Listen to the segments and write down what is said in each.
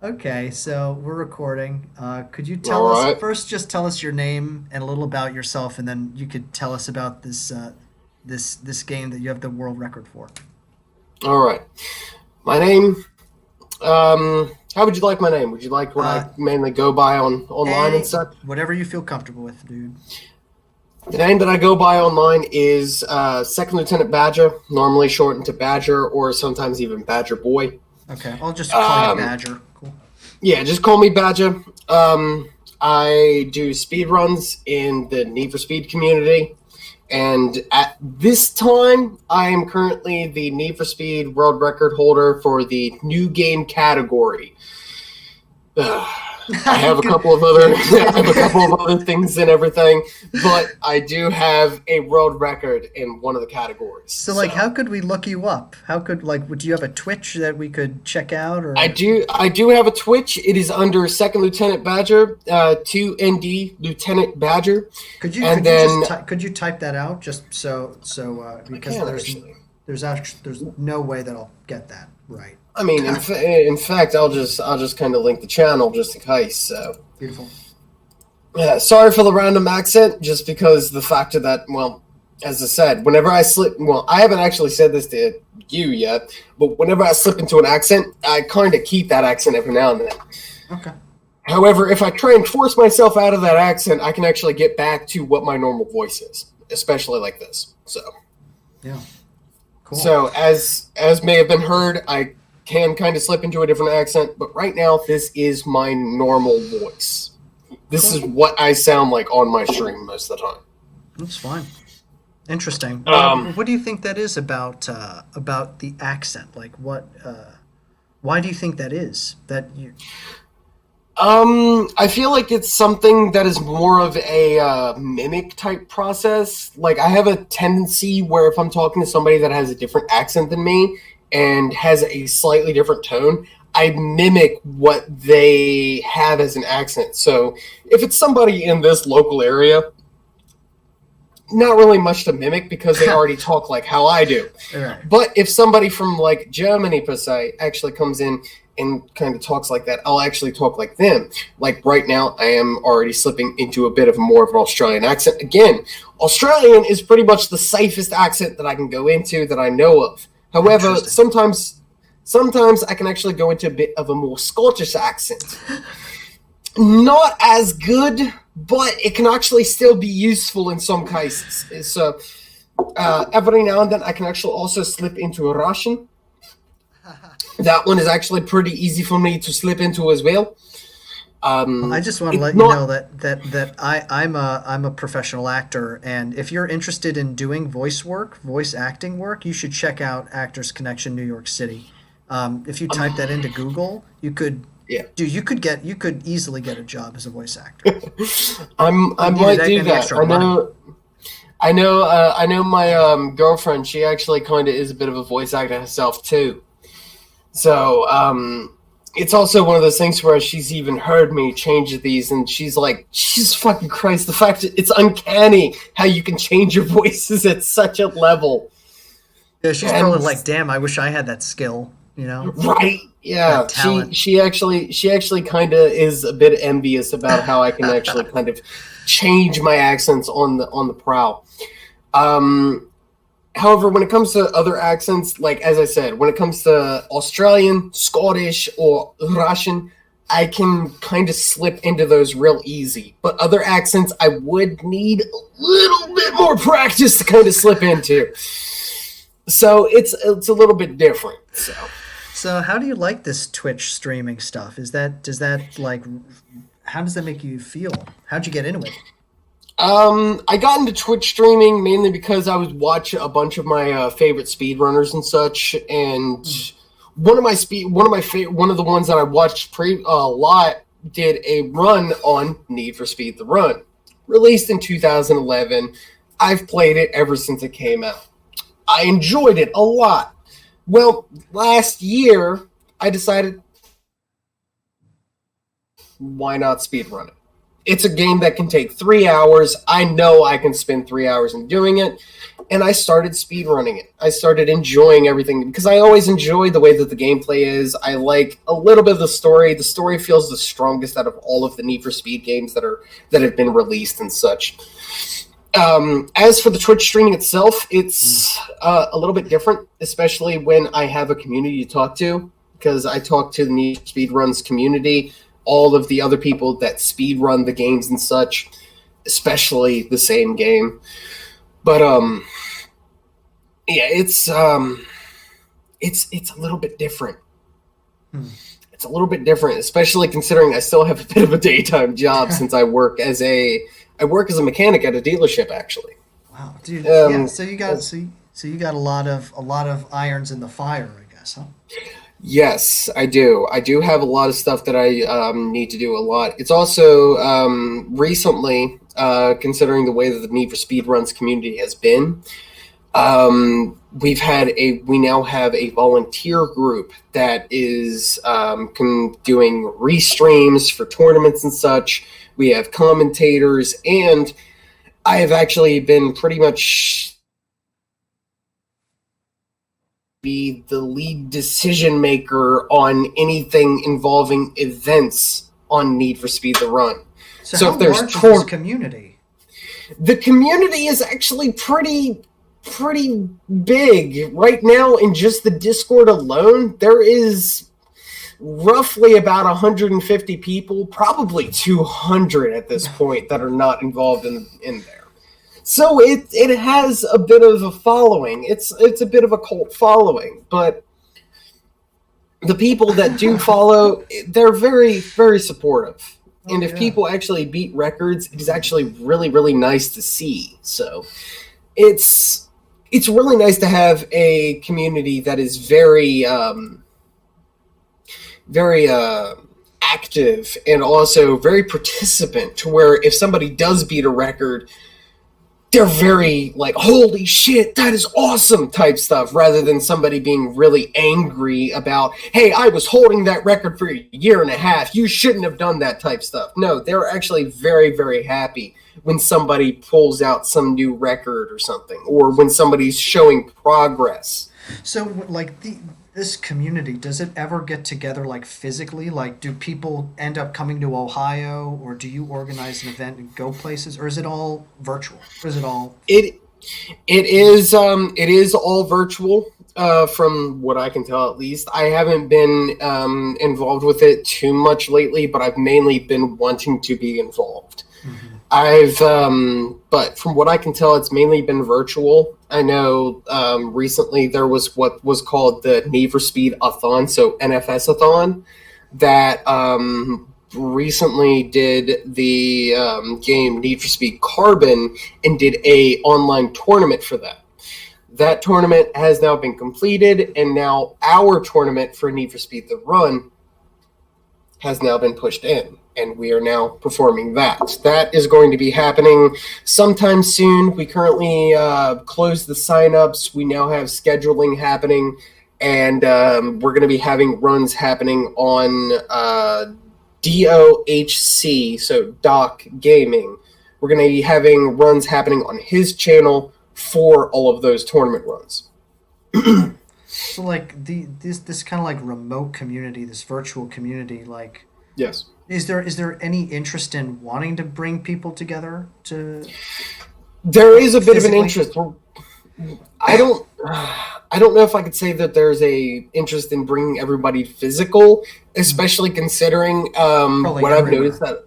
Okay, so we're recording. Could you All tell us right. first? Just tell us your name and a little about yourself, and then you could tell us about this game that you have the world record for. All right. My name. How would you like my name? Would you like what I Uh, mainly go by on online and any such? whatever you feel comfortable with, dude. The name that I go by online is Second Lieutenant Badger, normally shortened to Badger or sometimes even Badger Boy. Okay, I'll just call you Um, Badger. Cool. yeah, just call me Badger. I do speed runs in the Need for Speed community. And at this time, I am currently the Need for Speed world record holder for the new game category. I have a Good. couple of other Yeah. I have a couple of other things and everything, but I do have a world record in one of the categories. So, like, So how could we look you up? How could would you have a Twitch that we could check out, I or do I do have a Twitch. It is under Second Lieutenant Badger, 2ND Lieutenant Badger, and then could you type that out just I because can actually. there's no way that I'll get that right. I mean, in fact, I'll just kind of link the channel just in case. So Beautiful. yeah, sorry for the random accent, just because the fact of that, well, as I said, whenever I slip, well, I haven't actually said this to you yet, but whenever I slip into an accent, I kind of keep that accent every now and then. Okay. However, if I try and force myself out of that accent, I can actually get back to what my normal voice is, especially like this. So, Yeah. Cool. so as may have been heard, I can kind of slip into a different accent, but right now this is my normal voice. This is Cool. what I sound like on my stream most of the time. That's fine. Interesting. Um, What do you think that is about the accent? Like, why do you think that is? That you I feel like it's something that is more of a mimic type process. Like I have a tendency where if I'm talking to somebody that has a different accent than me and has a slightly different tone, I mimic what they have as an accent. So if it's somebody in this local area, not really much to mimic because they already talk like how I do. all right? But if somebody from like Germany per se actually comes in and kind of talks like that, I'll actually talk like them. Like right now, I am already slipping into a bit of more of an Australian accent. Again, Australian is pretty much the safest accent that I can go into that I know of. However, Interesting. sometimes I can actually go into a bit of a more Scottish accent. Not as good, but it can actually still be useful in some cases. So every now and then, I can actually also slip into a Russian. That one is actually pretty easy for me to slip into as well. I just want to It's let you not. know that I'm a professional actor, and if you're interested in doing voice acting work, you should check out Actors Connection New York City. If you type that into Google, Yeah, you could easily get a job as a voice actor. I You needed might do any that. extra money. I know my girlfriend. She actually kind of is a bit of a voice actor herself too. So it's also one of those things where she's even heard me change these, and she's like, "Jesus fucking Christ!" The fact that it's uncanny how you can change your voices at such a level, Yeah, she's probably and like, "Damn, I wish I had that skill." You know, right, yeah, that talent. she actually kind of is a bit envious about how I can actually kind of change my accents on the prowl. Um, However, when it comes to other accents, like as I said, when it comes to Australian, Scottish, or Russian, I can kind of slip into those real easy. But other accents, I would need a little bit more practice to kind of slip into. So it's a little bit different. So So, how do you like this Twitch streaming stuff? Does that like how does that make you feel? How'd you get into it? I got into Twitch streaming mainly because I was watching a bunch of my favorite speedrunners and such, and one of the ones that I watched a lot did a run on Need for Speed: The Run, released in 2011. I've played it ever since it came out. I enjoyed it a lot. Well, last year I decided why not speedrun it? it's a game that can take 3 hours. I know I can spend 3 hours in doing it. And I started speedrunning it. I started enjoying everything because I always enjoy the way that the gameplay is. I like a little bit of the story. The story feels the strongest out of all of the Need for Speed games that have been released and such. As for the Twitch streaming itself, it's a little bit different, especially when I have a community to talk to, because I talk to the Need for Speed Runs community, all of the other people that speed run the games and such, especially the same game. But yeah, it's a little bit different. It's a little bit different, especially considering I still have a bit of a daytime job since I work as a mechanic at a dealership, actually. Wow, dude. Yeah, so you got a lot of irons in the fire, I guess, huh? Yes, I do. I do have a lot of stuff that I need to do a lot. It's also recently, considering the way that the Need for Speed Runs community has been, we now have a volunteer group that is doing restreams for tournaments and such. We have commentators, and I have actually been pretty much be the lead decision maker on anything involving events on Need for Speed the Run. So if there's this community, the community is actually pretty big right now. In just the Discord alone, there is roughly about 150 people, probably 200 at this point, that are not involved in there. So it has a bit of a following. It's a bit of a cult following, but the people that do follow, they're very, very supportive. And if people actually beat records, it is actually really, really nice to see. So it's really nice to have a community that is very, very active and also very participant, to where if somebody does beat a record, they're very like, holy shit, that is awesome type stuff, rather than somebody being really angry about, hey, I was holding that record for a year and a half, you shouldn't have done that type stuff. No, they're actually very, very happy when somebody pulls out some new record or something, or when somebody's showing progress. So like this community, does it ever get together like physically? Like, do people end up coming to Ohio, or do you organize an event and go places, or is it all virtual? Or is it all? It is all virtual, from what I can tell, at least. I haven't been involved with it too much lately, but I've mainly been wanting to be involved. But from what I can tell, it's mainly been virtual. I know recently there was what was called the Need for Speed Athon, so NFS-athon, that recently did the game Need for Speed Carbon and did a online tournament for that. That tournament has now been completed, and now our tournament for Need for Speed The Run has now been pushed in, and we are now performing that. That is going to be happening sometime soon. We currently closed the signups. We now have scheduling happening, and we're going to be having runs happening on DOHC, so Doc Gaming. We're going to be having runs happening on his channel for all of those tournament runs. So like this kind of like remote community, this virtual community, like, yes. Is there any interest in wanting to bring people together to? There is a bit of an interest. I don't know if I could say that there's a interest in bringing everybody physical, especially considering what I've noticed that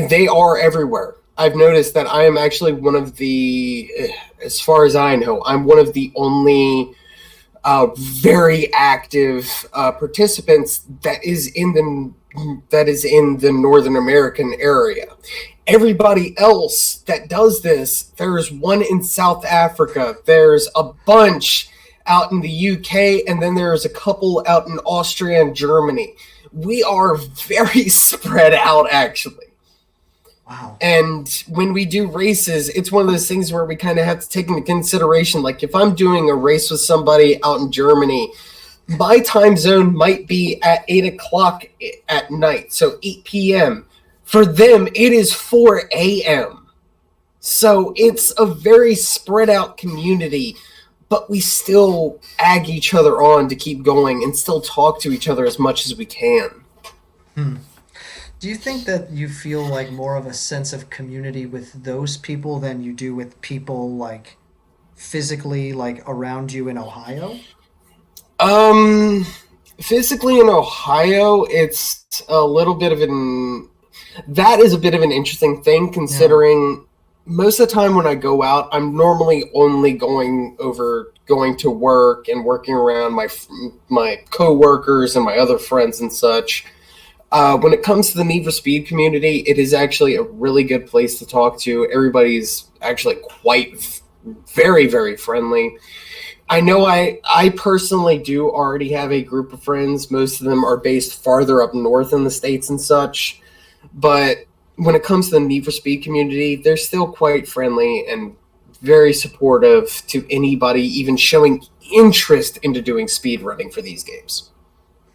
they are everywhere. I've noticed that I am actually one of the, as far as I know, I'm one of the only very active participants that is in the Northern American area. Everybody else that does this, there's one in South Africa, there's a bunch out in the UK, and then there's a couple out in Austria and Germany. We are very spread out, actually. Wow. And when we do races, it's one of those things where we kind of have to take into consideration, like if I'm doing a race with somebody out in Germany, my time zone might be at 8 o'clock at night, so 8 p.m. For them, it is 4 a.m. So it's a very spread out community, but we still ag each other on to keep going and still talk to each other as much as we can. Hmm. Do you think that you feel like more of a sense of community with those people than you do with people like physically like around you in Ohio? Um, Physically in Ohio, it's a little bit of an that is a bit of an interesting thing Yeah. considering most of the time when I go out, I'm normally only going to work and working around my coworkers and my other friends and such. When it comes to the Need for Speed community, it is actually a really good place to talk to. Everybody's actually very, very friendly. I know I personally do already have a group of friends. Most of them are based farther up north in the States and such. But when it comes to the Need for Speed community, they're still quite friendly and very supportive to anybody even showing interest into doing speed running for these games.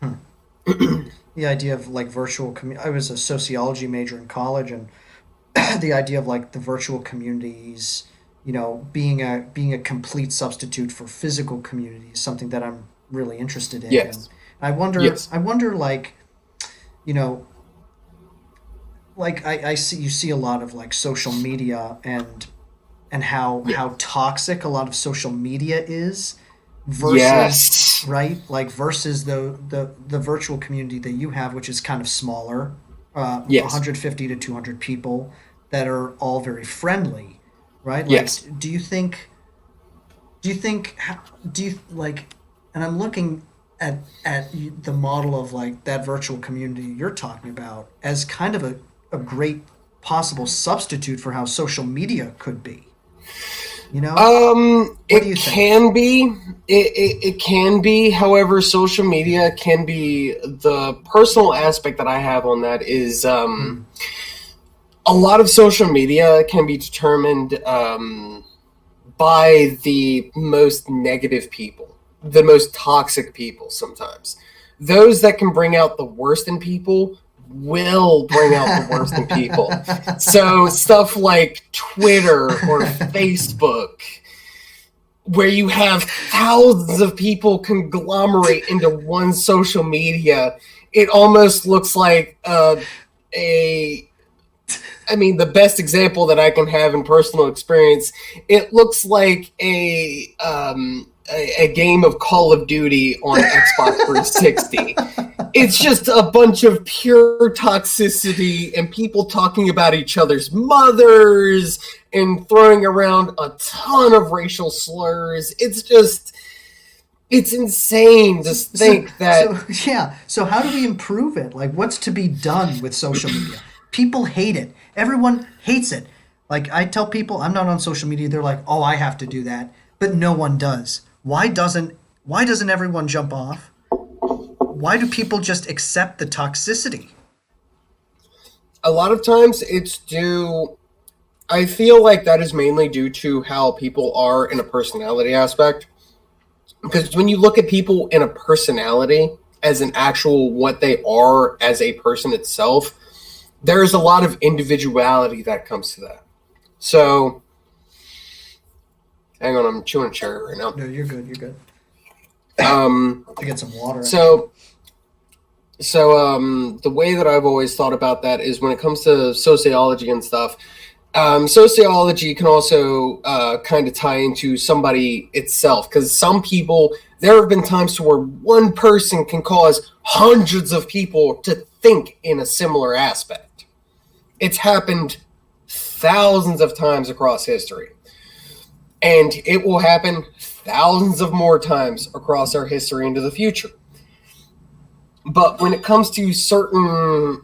Hmm. The idea of like I was a sociology major in college, and the idea of like the virtual communities, being a complete substitute for physical communities, something that I'm really interested in. And Yes. I Yes. wonder like, you know, like I see you see a lot of like social media and Yeah. how toxic a lot of social media is versus Yes. right like versus the virtual community that you have, which is kind of smaller, Yes. 150 to 200 people that are all very friendly, right? Yes. Like do you think do you like and I'm looking at the model of like that virtual community you're talking about as kind of a great possible substitute for how social media could be, you know? What do It you think? can be. It can be. However, social media can be the personal aspect that I have on that is Hmm. a lot of social media can be determined by the most negative people, the most toxic people sometimes. Those that can bring out the worst in people will bring out the worst in people. So stuff like Twitter or Facebook, where you have thousands of people conglomerate into one social media, it almost looks like a I mean, the best example that I can have in personal experience, it looks like a game of Call of Duty on Xbox 360. It's just a bunch of pure toxicity and people talking about each other's mothers and throwing around a ton of racial slurs. It's insane to so think that. so yeah, so how do we improve it? Like what's to be done with social media? People hate it. Everyone hates it. Like I tell people I'm not on social media, they're like, "Oh, I have to do that." But no one does. Why doesn't everyone jump off? Why do people just accept the toxicity? A lot of times it's due. I feel like that is mainly due to how people are in a personality aspect. Because when you look at people in a personality as an actual what they are as a person itself, there's a lot of individuality that comes to that. So, hang on, I'm chewing a cherry right now. No, you're good. You're good. Um, To get some water, actually. so the way that I've always thought about that is when it comes to sociology and stuff. Sociology can also kind of tie into somebody itself because some people. There have been times to where one person can cause hundreds of people to think in a similar aspect. It's happened thousands of times across history, and it will happen thousands of more times across our history into the future. But when it comes to certain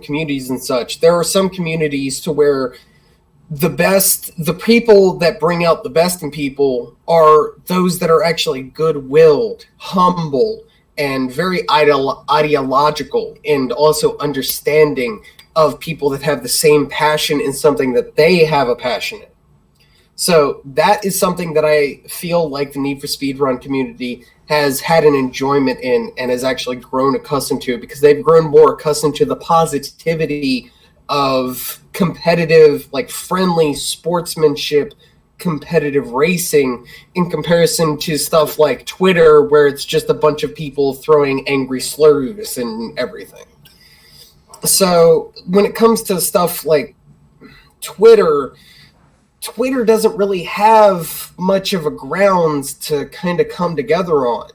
communities and such, there are some communities to where the people that bring out the best in people are those that are actually good-willed, humble, and very ideological, and also understanding of people that have the same passion in something that they have a passion in. So that is something that I feel like the Need for Speed Run community has had an enjoyment in and has actually grown accustomed to, because they've grown more accustomed to the positivity of competitive, like friendly sportsmanship, competitive racing, in comparison to stuff like Twitter, where it's just a bunch of people throwing angry slurs and everything. So when it comes to stuff like Twitter doesn't really have much of a grounds to kind of come together on.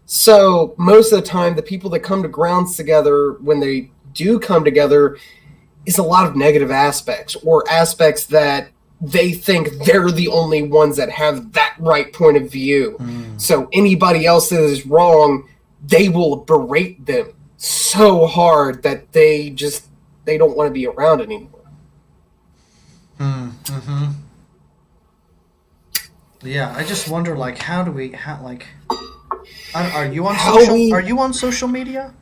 So most of the time, the people that come to grounds together, when they do come together, is a lot of negative aspects, or aspects that they think they're the only ones that have that right point of view. So anybody else that is wrong, they will berate them so hard that they don't want to be around anymore. Yeah, I just wonder, like, how are you on are you on social media?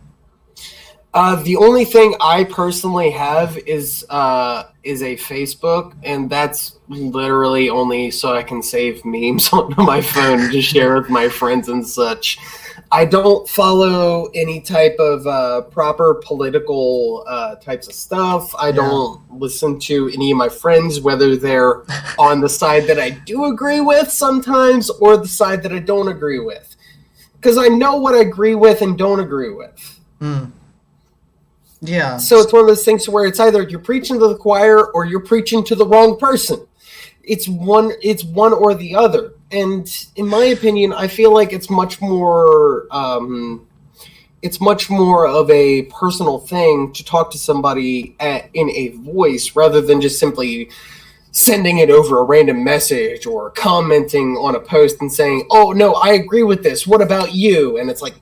The only thing I personally have is a Facebook, and that's literally only so I can save memes on my phone to share with my friends and such. I don't follow any type of proper political types of stuff. I don't listen to any of my friends, whether they're on the side that I do agree with sometimes or the side that I don't agree with. Because I know what I agree with and don't agree with. Yeah. So it's one of those things where it's either you're preaching to the choir or you're preaching to the wrong person. It's one or the other. And in my opinion, I feel like it's much more of a personal thing to talk to somebody in a voice, rather than just simply sending it over a random message or commenting on a post and saying, "Oh no, I agree with this. What about you?" And it's like,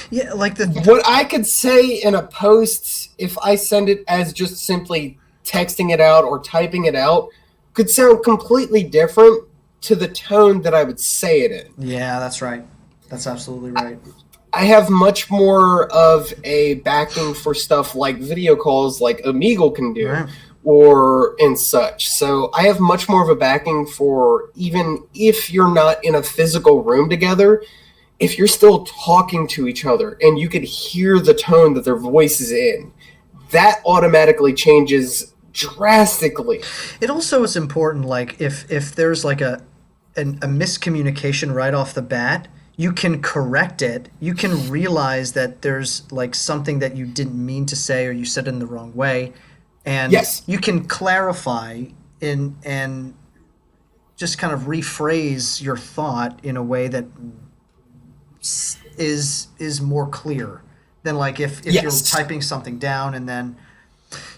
yeah, like what I could say in a post, if I send it as just simply texting it out or typing it out, could sound completely different to the tone that I would say it in. Yeah, that's right. That's absolutely right. I have much more of a backing for stuff like video calls, like Omegle can do, Right. or and such. So I have much more of a backing for, even if you're not in a physical room together, if you're still talking to each other and you can hear the tone that their voice is in, that automatically changes drastically. It also is important, like if there's like a miscommunication right off the bat, you can correct it. You can realize that there's like something that you didn't mean to say, or you said it in the wrong way, and Yes. you can clarify and just kind of rephrase your thought in a way that is more clear than like if Yes. you're typing something down and then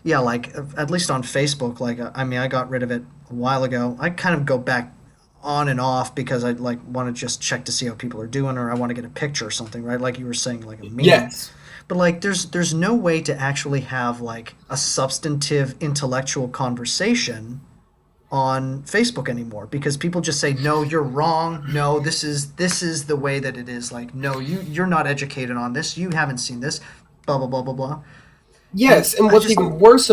like at least on Facebook, like I mean, I got rid of it a while ago. I kind of go back on and off because I like want to just check to see how people are doing, or I want to get a picture or something, right? Like you were saying, like a meme. Yes. But like there's no way to actually have like a substantive intellectual conversation on Facebook anymore, because people just say, no, you're wrong. No, this is the way that it is. Like, no, you're not educated on this. You haven't seen this. Blah blah blah blah blah. Yes, and what's even worse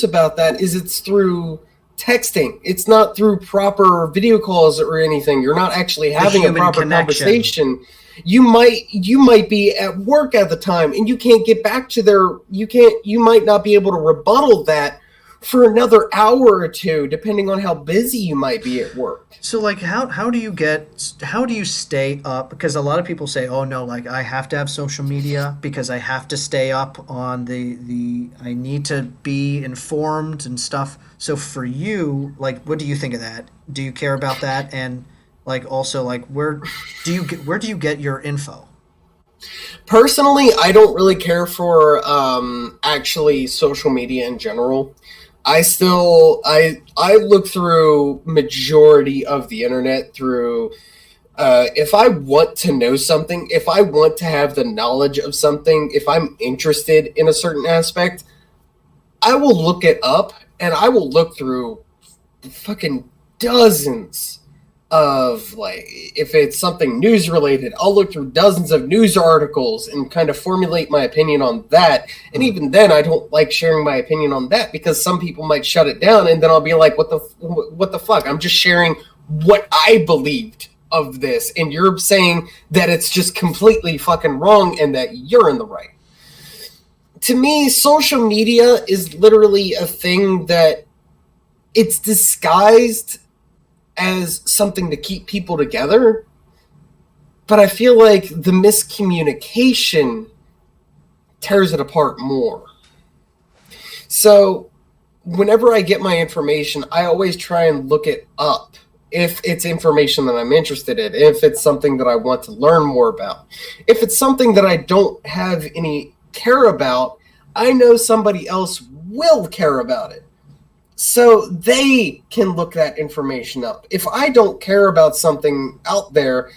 about that is it's through texting. It's not through proper video calls or anything. You're not actually having a proper conversation. You might be at work at the time and you can't get back to you might not be able to rebuttal that for another hour or two, depending on how busy you might be at work. So like how do you stay up? Because a lot of people say, oh no, like I have to have social media because I have to stay up on the I need to be informed and stuff. So for you, like what do you think of that? Do you care about that? And like also like where do you get your info? Personally, I don't really care for actually social media in general. I look through majority of the internet through if I want to know something, if I want to have the knowledge of something, if I'm interested in a certain aspect, I will look it up, and I will look through fucking dozens of, like, if it's something news related, I'll look through dozens of news articles and kind of formulate my opinion on that. And even then, I don't like sharing my opinion on that because some people might shut it down, and then I'll be like, what the fuck? I'm just sharing what I believed of this, and you're saying that it's just completely fucking wrong and that you're in the right. To me, social media is literally a thing that it's disguised as something to keep people together, but I feel like the miscommunication tears it apart more. So whenever I get my information, I always try and look it up if it's information that I'm interested in, if it's something that I want to learn more about. If it's something that I don't have any care about, I know somebody else will care about it. So they can look that information up. If I don't care about something out there,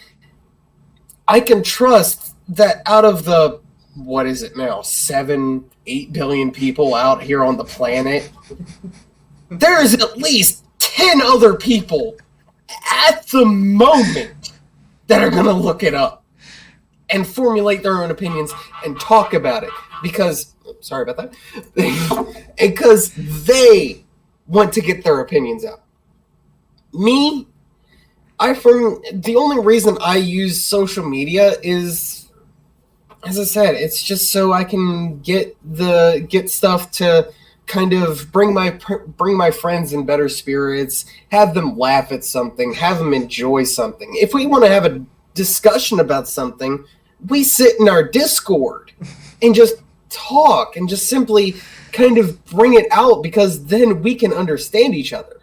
I can trust that out of the, what is it now, 7-8 billion people out here on the planet, there's at least 10 other people at the moment that are going to look it up and formulate their own opinions and talk about it because, sorry about that, because they want to get their opinions out. Me, the only reason I use social media is, as I said, it's just so I can get stuff to kind of bring my friends in better spirits, have them laugh at something, have them enjoy something. If we want to have a discussion about something, we sit in our Discord and just talk and just simply kind of bring it out because then we can understand each other.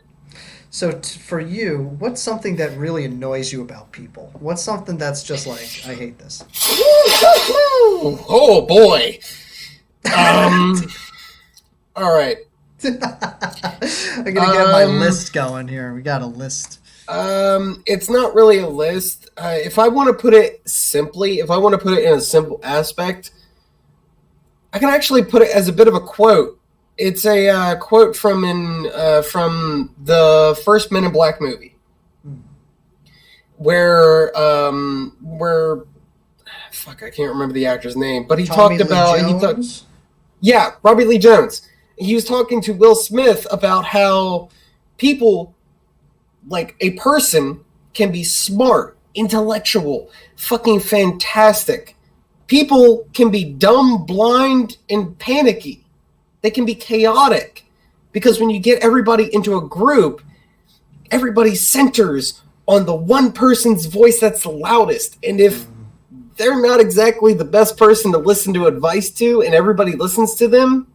So for you, what's something that really annoys you about people? What's something that's just like, I hate this? Oh boy. All right. I'm gonna get my list going here. We got a list. It's not really a list. If I want to put it simply, if I want to put it in a simple aspect, I can actually put it as a bit of a quote. It's a quote from the first Men in Black movie, where fuck, I can't remember the actor's name, but he Tommy talked about Lee Jones? Robbie Lee Jones. He was talking to Will Smith about how people, like a person, can be smart, intellectual, fucking fantastic. People can be dumb, blind, and panicky. They can be chaotic. Because when you get everybody into a group, everybody centers on the one person's voice that's the loudest. And if they're not exactly the best person to listen to advice to, and everybody listens to them,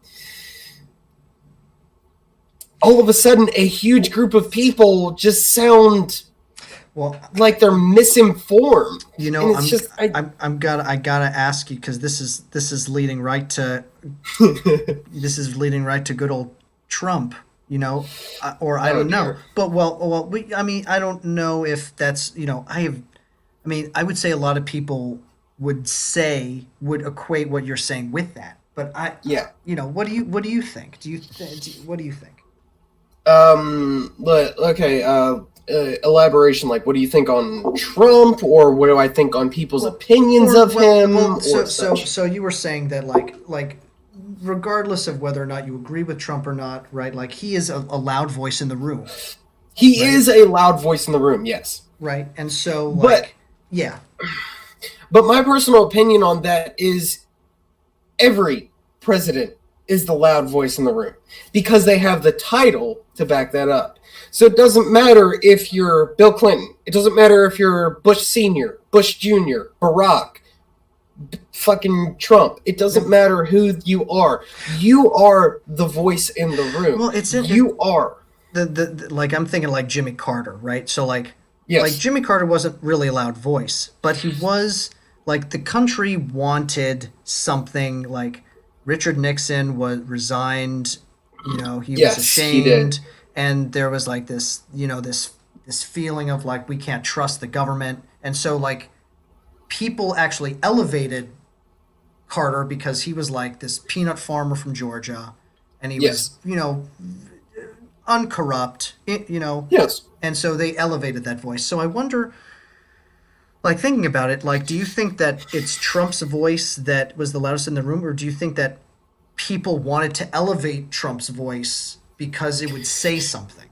all of a sudden a huge group of people just sound like they're misinformed. You know, I gotta ask you, because this is leading right to this is leading right to good old Trump. You know, or I don't know, but I don't know if that's, you know, I would say a lot of people would equate what you're saying with that, but you know, what do you think? What do you think? Elaboration, like, what do you think on Trump, or what do I think on people's opinions of him? So you were saying that like regardless of whether or not you agree with Trump or not, right? Like, he is a loud voice in the room. He is a loud voice in the room, yes. Right, and so like, yeah. But my personal opinion on that is every president is the loud voice in the room because they have the title to back that up. So it doesn't matter if you're Bill Clinton. It doesn't matter if you're Bush Sr., Bush Jr., Barack, fucking Trump. It doesn't matter who you are. You are the voice in the room. Well, you are. Like, I'm thinking like Jimmy Carter, right? So like, yes. Like Jimmy Carter wasn't really a loud voice, but he was, like, the country wanted something. Like, Richard Nixon was resigned, you know, he was ashamed, and there was like this, you know, this feeling of like, we can't trust the government. And so like, people actually elevated Carter because he was like this peanut farmer from Georgia, and he was, you know, uncorrupt, you know. Yes. And so they elevated that voice. So I wonder, like, thinking about it, like, do you think that it's Trump's voice that was the loudest in the room, or do you think that people wanted to elevate Trump's voice because it would say something?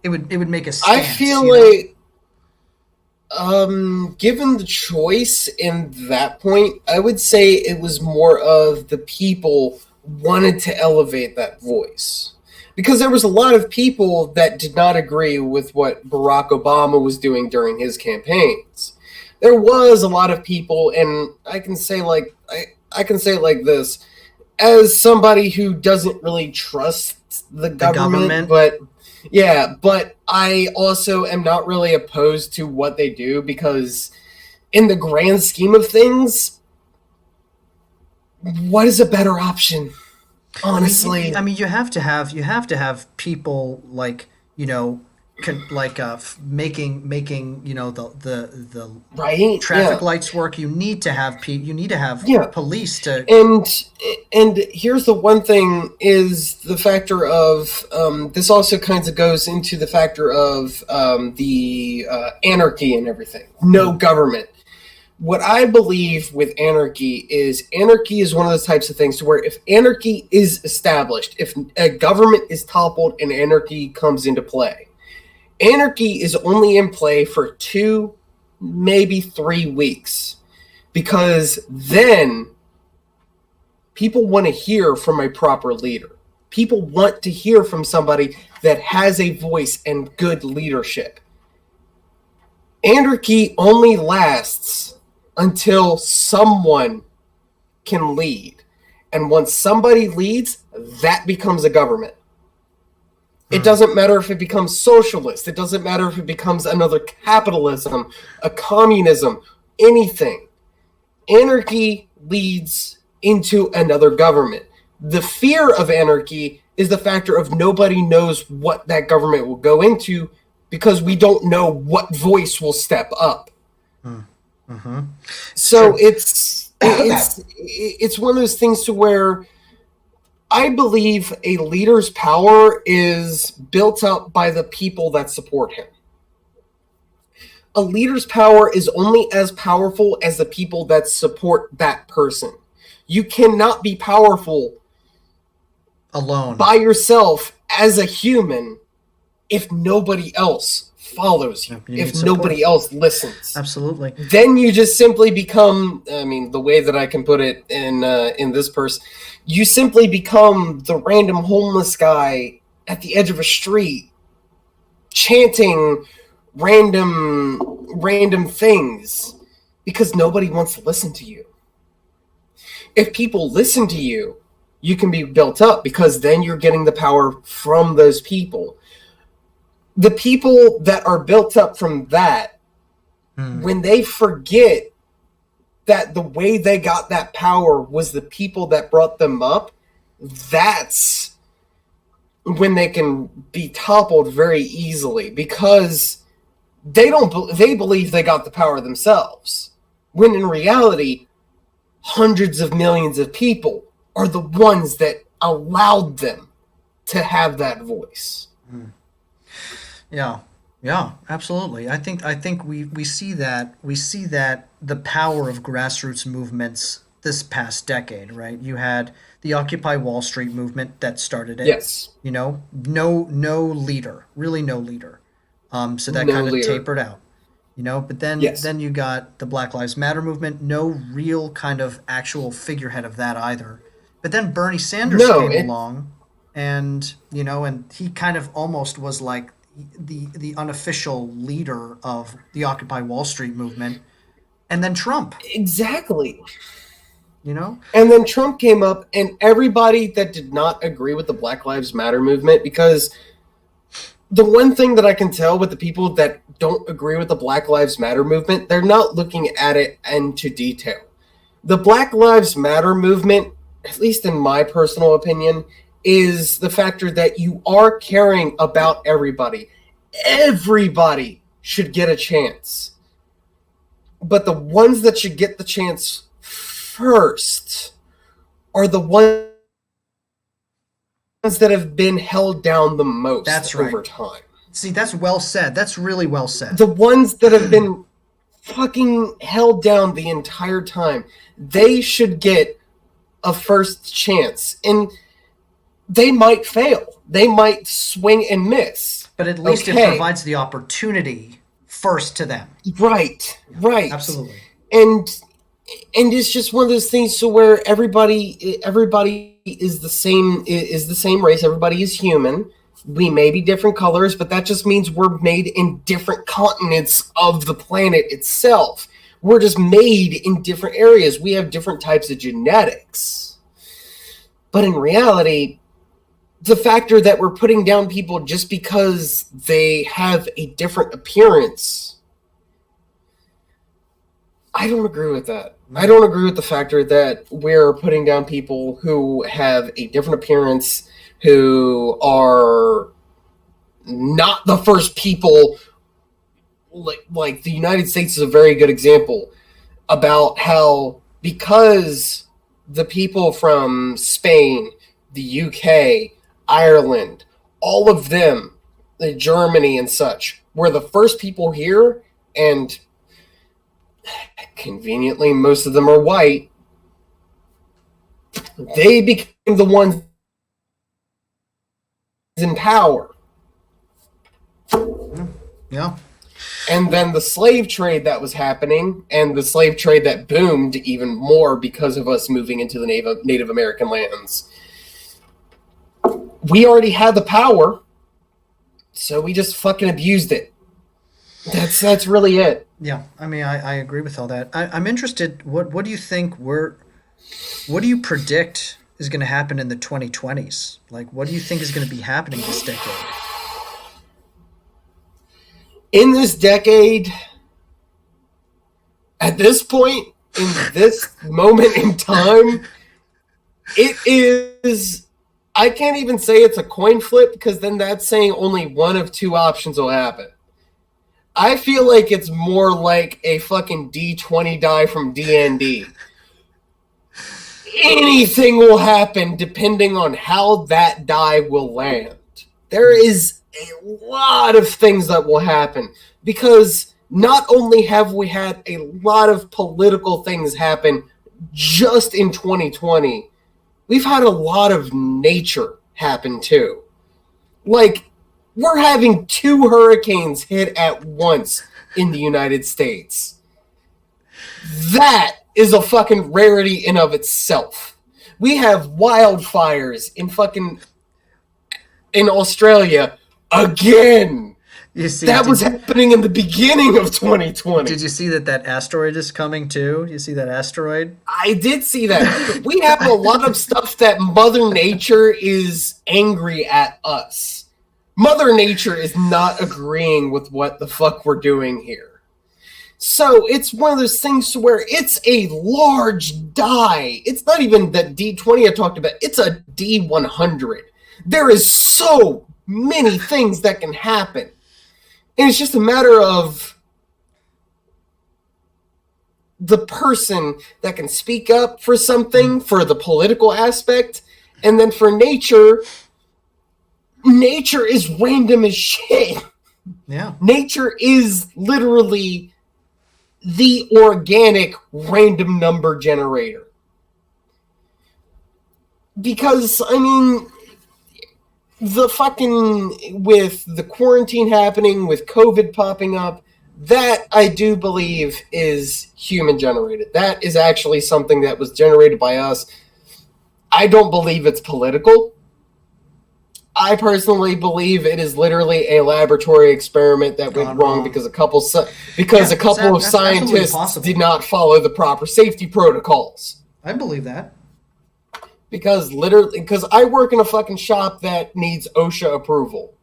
It would make a stance. I feel like Given the choice in that point, I would say it was more of the people wanted to elevate that voice. Because there was a lot of people that did not agree with what Barack Obama was doing during his campaigns. There was a lot of people, and I can say it like this, as somebody who doesn't really trust the government, but yeah, but I also am not really opposed to what they do because in the grand scheme of things, what is a better option? Honestly. You have to have people like making the Right? traffic Yeah. lights work. You need to have Yeah. police to. And here's the one thing is the factor of this also kind of goes into the factor of the anarchy and everything. No government. What I believe with anarchy is one of those types of things to where if anarchy is established, if a government is toppled and anarchy comes into play, anarchy is only in play for 2, maybe 3 weeks, because then people want to hear from a proper leader. People want to hear from somebody that has a voice and good leadership. Anarchy only lasts until someone can lead. And once somebody leads, that becomes a government. It doesn't matter if it becomes socialist. It doesn't matter if it becomes another capitalism, a communism, anything. Anarchy leads into another government. The fear of anarchy is the factor of nobody knows what that government will go into because we don't know what voice will step up. Mm-hmm. So it's one of those things to where I believe a leader's power is built up by the people that support him. A leader's power is only as powerful as the people that support that person. You cannot be powerful Alone by yourself as a human if nobody else follows you, if nobody else listens. Absolutely. Then you just simply become, I mean, the way that I can put it in this person, you simply become the random homeless guy at the edge of a street chanting random things because nobody wants to listen to you. If people listen to you, you can be built up because then you're getting the power from those people. The people that are built up from that, when they forget that the way they got that power was the people that brought them up, that's when they can be toppled very easily because they believe they got the power themselves. When in reality, hundreds of millions of people are the ones that allowed them to have that voice. Yeah, absolutely. I think we see that the power of grassroots movements this past decade, right? You had the Occupy Wall Street movement that started it. Yes. No leader, really no leader. So that No kind of leader. tapered out. But then Yes. then you got the Black Lives Matter movement, no real kind of actual figurehead of that either. But then Bernie Sanders came along and he kind of almost was like the unofficial leader of the Occupy Wall Street movement, and then Trump. Exactly. You know, and then Trump came up, and everybody that did not agree with the Black Lives Matter movement, because the one thing that I can tell with the people that don't agree with the Black Lives Matter movement, they're not looking at it into detail. The Black Lives Matter movement, at least in my personal opinion, is the factor that you are caring about everybody. Everybody should get a chance. But the ones that should get the chance first are the ones that have been held down the most. That's right. Over time. See, that's well said. That's really well said. The ones that have been fucking held down the entire time, they should get a first chance. And they might fail. They might swing and miss. But at least it provides the opportunity first to them. Right. Absolutely. And it's just one of those things to where everybody is the same race. Everybody is human. We may be different colors, but that just means we're made in different continents of the planet itself. We're just made in different areas. We have different types of genetics. But in reality, the factor that we're putting down people just because they have a different appearance, I don't agree with that. I don't agree with the factor that we're putting down people who have a different appearance, who are not the first people. Like the United States is a very good example about how, because the people from Spain, the UK, Ireland, all of them, Germany and such, were the first people here, and conveniently most of them are white. They became the ones in power. Yeah. And then the slave trade that was happening, and the slave trade that boomed even more because of us moving into the Native American lands. We already had the power, so we just fucking abused it. That's really it. Yeah, I mean, I agree with all that. I'm interested. What do you think what do you predict is going to happen in the 2020s? Like, what do you think is going to be happening this decade? In this decade, at this point, in this moment in time, it is, I can't even say it's a coin flip, because then that's saying only one of two options will happen. I feel like it's more like a fucking D20 die from D&D. Anything will happen depending on how that die will land. There is a lot of things that will happen, because not only have we had a lot of political things happen just in 2020, we've had a lot of nature happen too. Like, we're having 2 hurricanes hit at once in the United States. That is a fucking rarity in of itself. We have wildfires in Australia again. You see, that was happening in the beginning of 2020. Did you see that asteroid is coming too? You see that asteroid? I did see that. We have a lot of stuff that Mother Nature is angry at us. Mother Nature is not agreeing with what the fuck we're doing here. So it's one of those things where it's a large die. It's not even that D20 I talked about. It's a D100. There is so many things that can happen. And it's just a matter of the person that can speak up for something, for the political aspect, and then for nature is random as shit. Yeah. Nature is literally the organic random number generator. Because, I mean, the fucking, with the quarantine happening, with COVID popping up, that I do believe is human generated. That is actually something that was generated by us. I don't believe it's political. I personally believe it is literally a laboratory experiment that went wrong because a couple of scientists did not follow the proper safety protocols. I believe that. Because I work in a fucking shop that needs OSHA approval.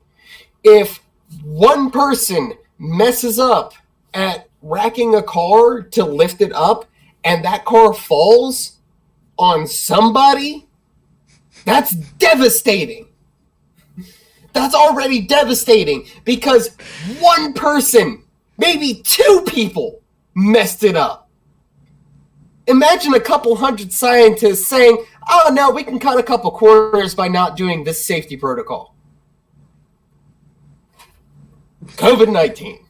If one person messes up at racking a car to lift it up and that car falls on somebody, that's devastating. That's already devastating because one person, maybe 2 people, messed it up. Imagine a couple hundred scientists saying, oh no, we can cut a couple corners by not doing this safety protocol. COVID-19.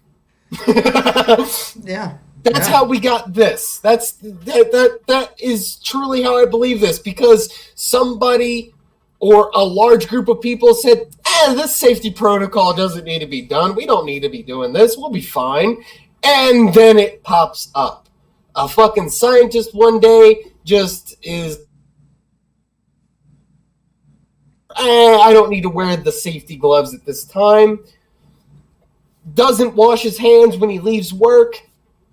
Yeah. That's how we got this. That is truly how I believe this, because somebody or a large group of people said, this safety protocol doesn't need to be done. We don't need to be doing this. We'll be fine. And then it pops up. A fucking scientist one day just is, I don't need to wear the safety gloves at this time. Doesn't wash his hands when he leaves work.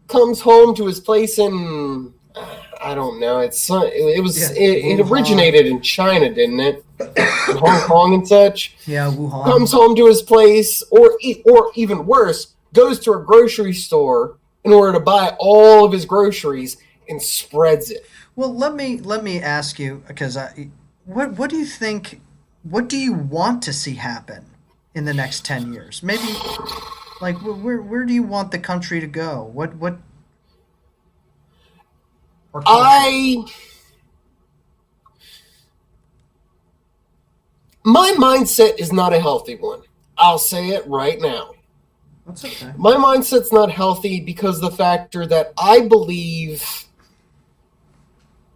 Comes home to his place in, I don't know. It originated in China, didn't it? In Hong Kong and such. Yeah, Wuhan. Comes home to his place, or even worse, goes to a grocery store in order to buy all of his groceries and spreads it. Well, let me ask you, because what do you think? What do you want to see happen in the next 10 years? Maybe, like, where do you want the country to go? What? My mindset is not a healthy one. I'll say it right now. That's okay. My mindset's not healthy because the factor that I believe,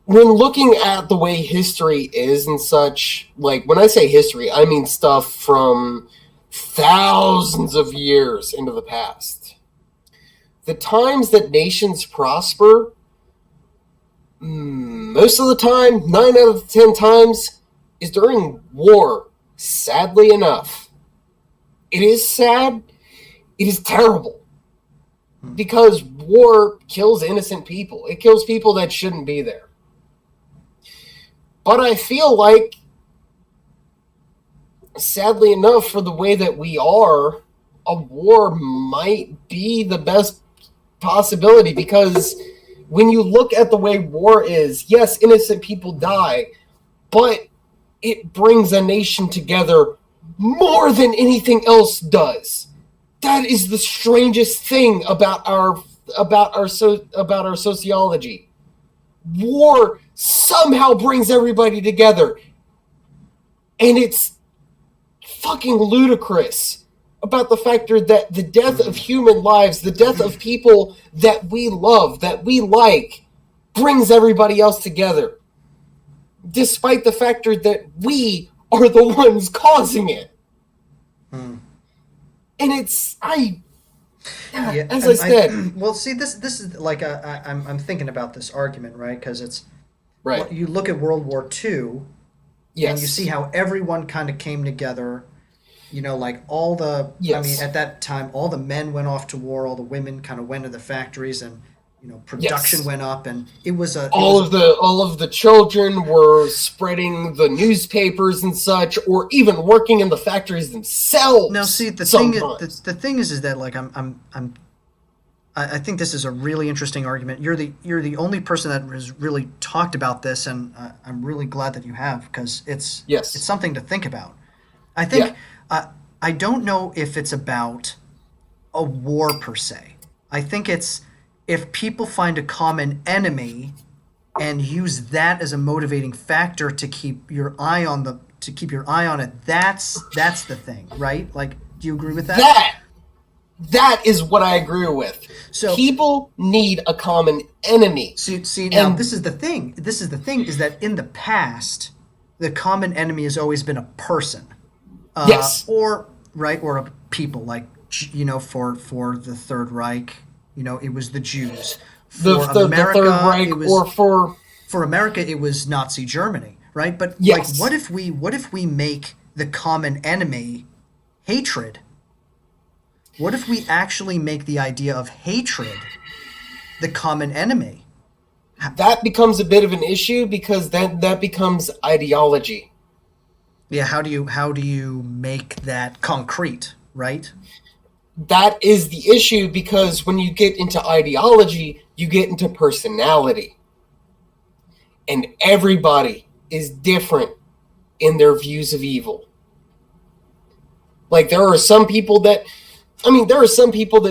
when looking at the way history is and such, like when I say history, I mean stuff from thousands of years into the past. The times that nations prosper, most of the time, 9 out of 10 times, is during war, sadly enough. It is sad. It is terrible. Because war kills innocent people. It kills people that shouldn't be there. But I feel like, sadly enough, for the way that we are, a war might be the best possibility, because when you look at the way war is, yes, innocent people die, but it brings a nation together more than anything else does. That is the strangest thing about our sociology. War somehow brings everybody together. And it's fucking ludicrous about the factor that the death of human lives, the death of people that we love, that we like, brings everybody else together. Despite the factor that we are the ones causing it. And it's, as I said. Well, see, this is like, I'm thinking about this argument, right? Because it's, right. Well, you look at World War II, yes, and you see how everyone kind of came together. You know, like all the, yes. I mean, at that time, all the men went off to war, all the women kind of went to the factories, and production yes. went up, and it was all of the children were spreading the newspapers and such, or even working in the factories themselves. Now, see, the thing is that, like, I think this is a really interesting argument. You're the only person that has really talked about this, and I'm really glad that you have, because it's something to think about. I think I don't know if it's about a war per se. I think it's if people find a common enemy and use that as a motivating factor to keep your eye on it. That's the thing, right? Like, do you agree with that? That is what I agree with. So people need a common enemy. See now, this is the thing. Is that in the past, the common enemy has always been a person. Yes. Or a people, like, for the Third Reich, it was the Jews. For America, the Third Reich, for America, it was Nazi Germany, right? But yes. like, what if we make the common enemy hatred? What if we actually make the idea of hatred the common enemy? That becomes a bit of an issue, because that becomes ideology. Yeah, how do you make that concrete, right? That is the issue, because when you get into ideology, you get into personality. And everybody is different in their views of evil. Like, there are some people that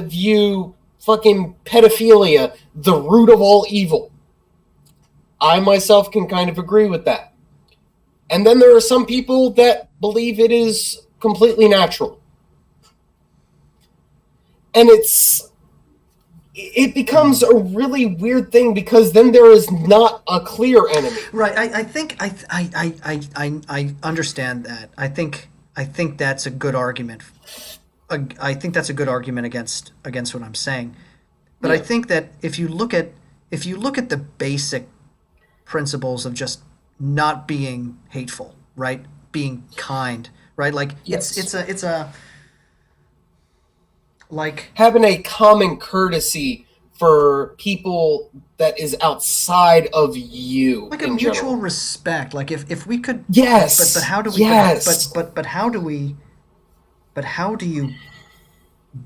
view fucking pedophilia the root of all evil. I myself can kind of agree with that. And then there are some people that believe it is completely natural. And it becomes a really weird thing, because then there is not a clear enemy. Right. I think I understand that. I think I think that's a good argument. I think that's a good argument against what I'm saying. But I Yeah. think that if you look at the basic principles of just not being hateful, right? Being kind, right? Like Yes. it's a like Having a common courtesy for people that is outside of you like a in mutual general. respect. Like if we could, but Yes. how do we Yes. but how do you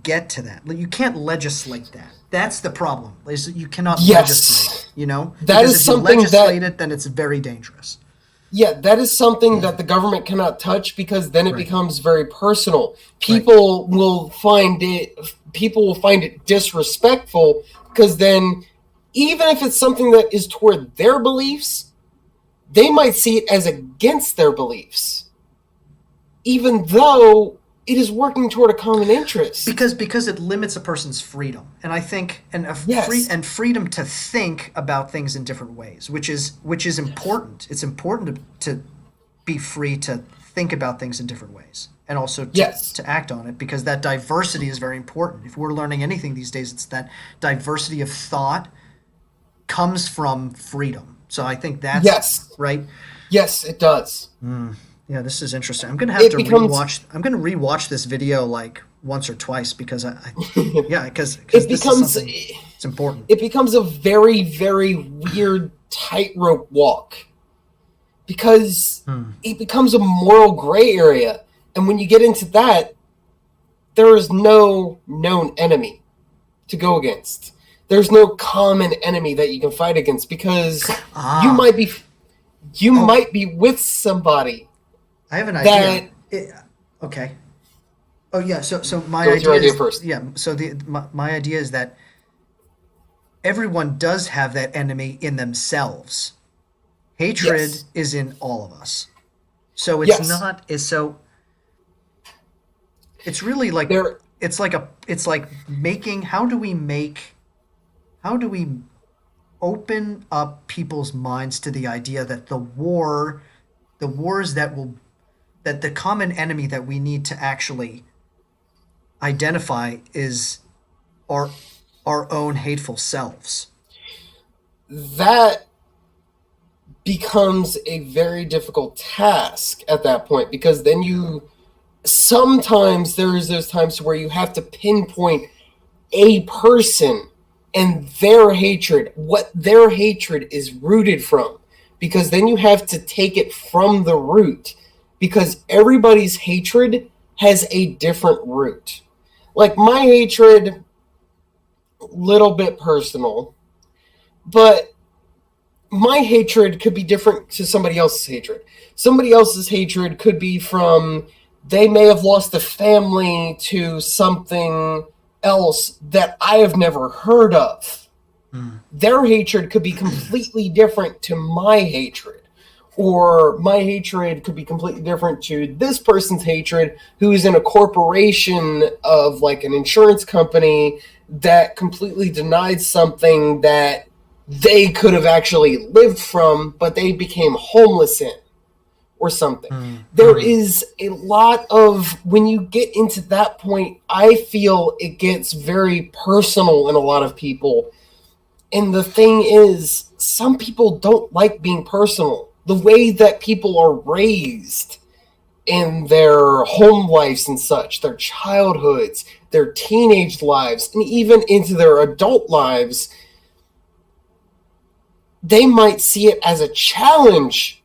get to that? Like, you can't legislate that. That's the problem. Is that you cannot legislate it, Yes. you know? That Because is if you something legislate that it, then it's very dangerous. Yeah, that is something that the government cannot touch because then it Right. becomes very personal. Right. People will find it disrespectful because then even if it's something that is toward their beliefs, they might see it as against their beliefs, even though it is working toward a common interest. Because it limits a person's freedom, and I think Yes. freedom to think about things in different ways, which is important. It's important to be free to think about things in different ways, and also to Yes. to act on it, because that diversity is very important. If we're learning anything these days, it's that diversity of thought comes from freedom. So I think that's Yes. right. Yes, it does. Yeah, this is interesting. I'm gonna have It to becomes rewatch. I'm gonna rewatch this video like once or twice because yeah, because it this is becomes something. It's important. it becomes a very, very weird tightrope walk because it becomes a moral gray area. And when you get into that, there is no known enemy to go against. There's no common enemy that you can fight against because you Ah, might be you oh, might be with somebody I have an idea. that Okay. Oh yeah. So my go with your idea idea is first. yeah. So my idea is that everyone does have that enemy in themselves. Hatred Yes. is in all of us. So it's Yes. not. Is so it's really like There it's like making. How do we open up people's minds to the idea that the wars that the common enemy that we need to actually identify is our our own hateful selves. that becomes a very difficult task at that point because then you sometimes there's those times where you have to pinpoint a person and their hatred, what their hatred is rooted from, because then you have to take it from the root because everybody's hatred has a different root. Like my hatred, little bit personal, but my hatred could be different to somebody else's hatred. Somebody else's hatred could be from they may have lost a family to something else that I have never heard of. Their hatred could be completely different to my hatred. Or my hatred could be completely different to this person's hatred who is in a corporation of like an insurance company that completely denied something that they could have actually lived from, but they became homeless in or something. There Mm-hmm. is a lot of, when you get into that point, I feel it gets very personal in a lot of people. And the thing is, some people don't like being personal. The way that people are raised in their home lives and such, their childhoods, their teenage lives, and even into their adult lives, they might see it as a challenge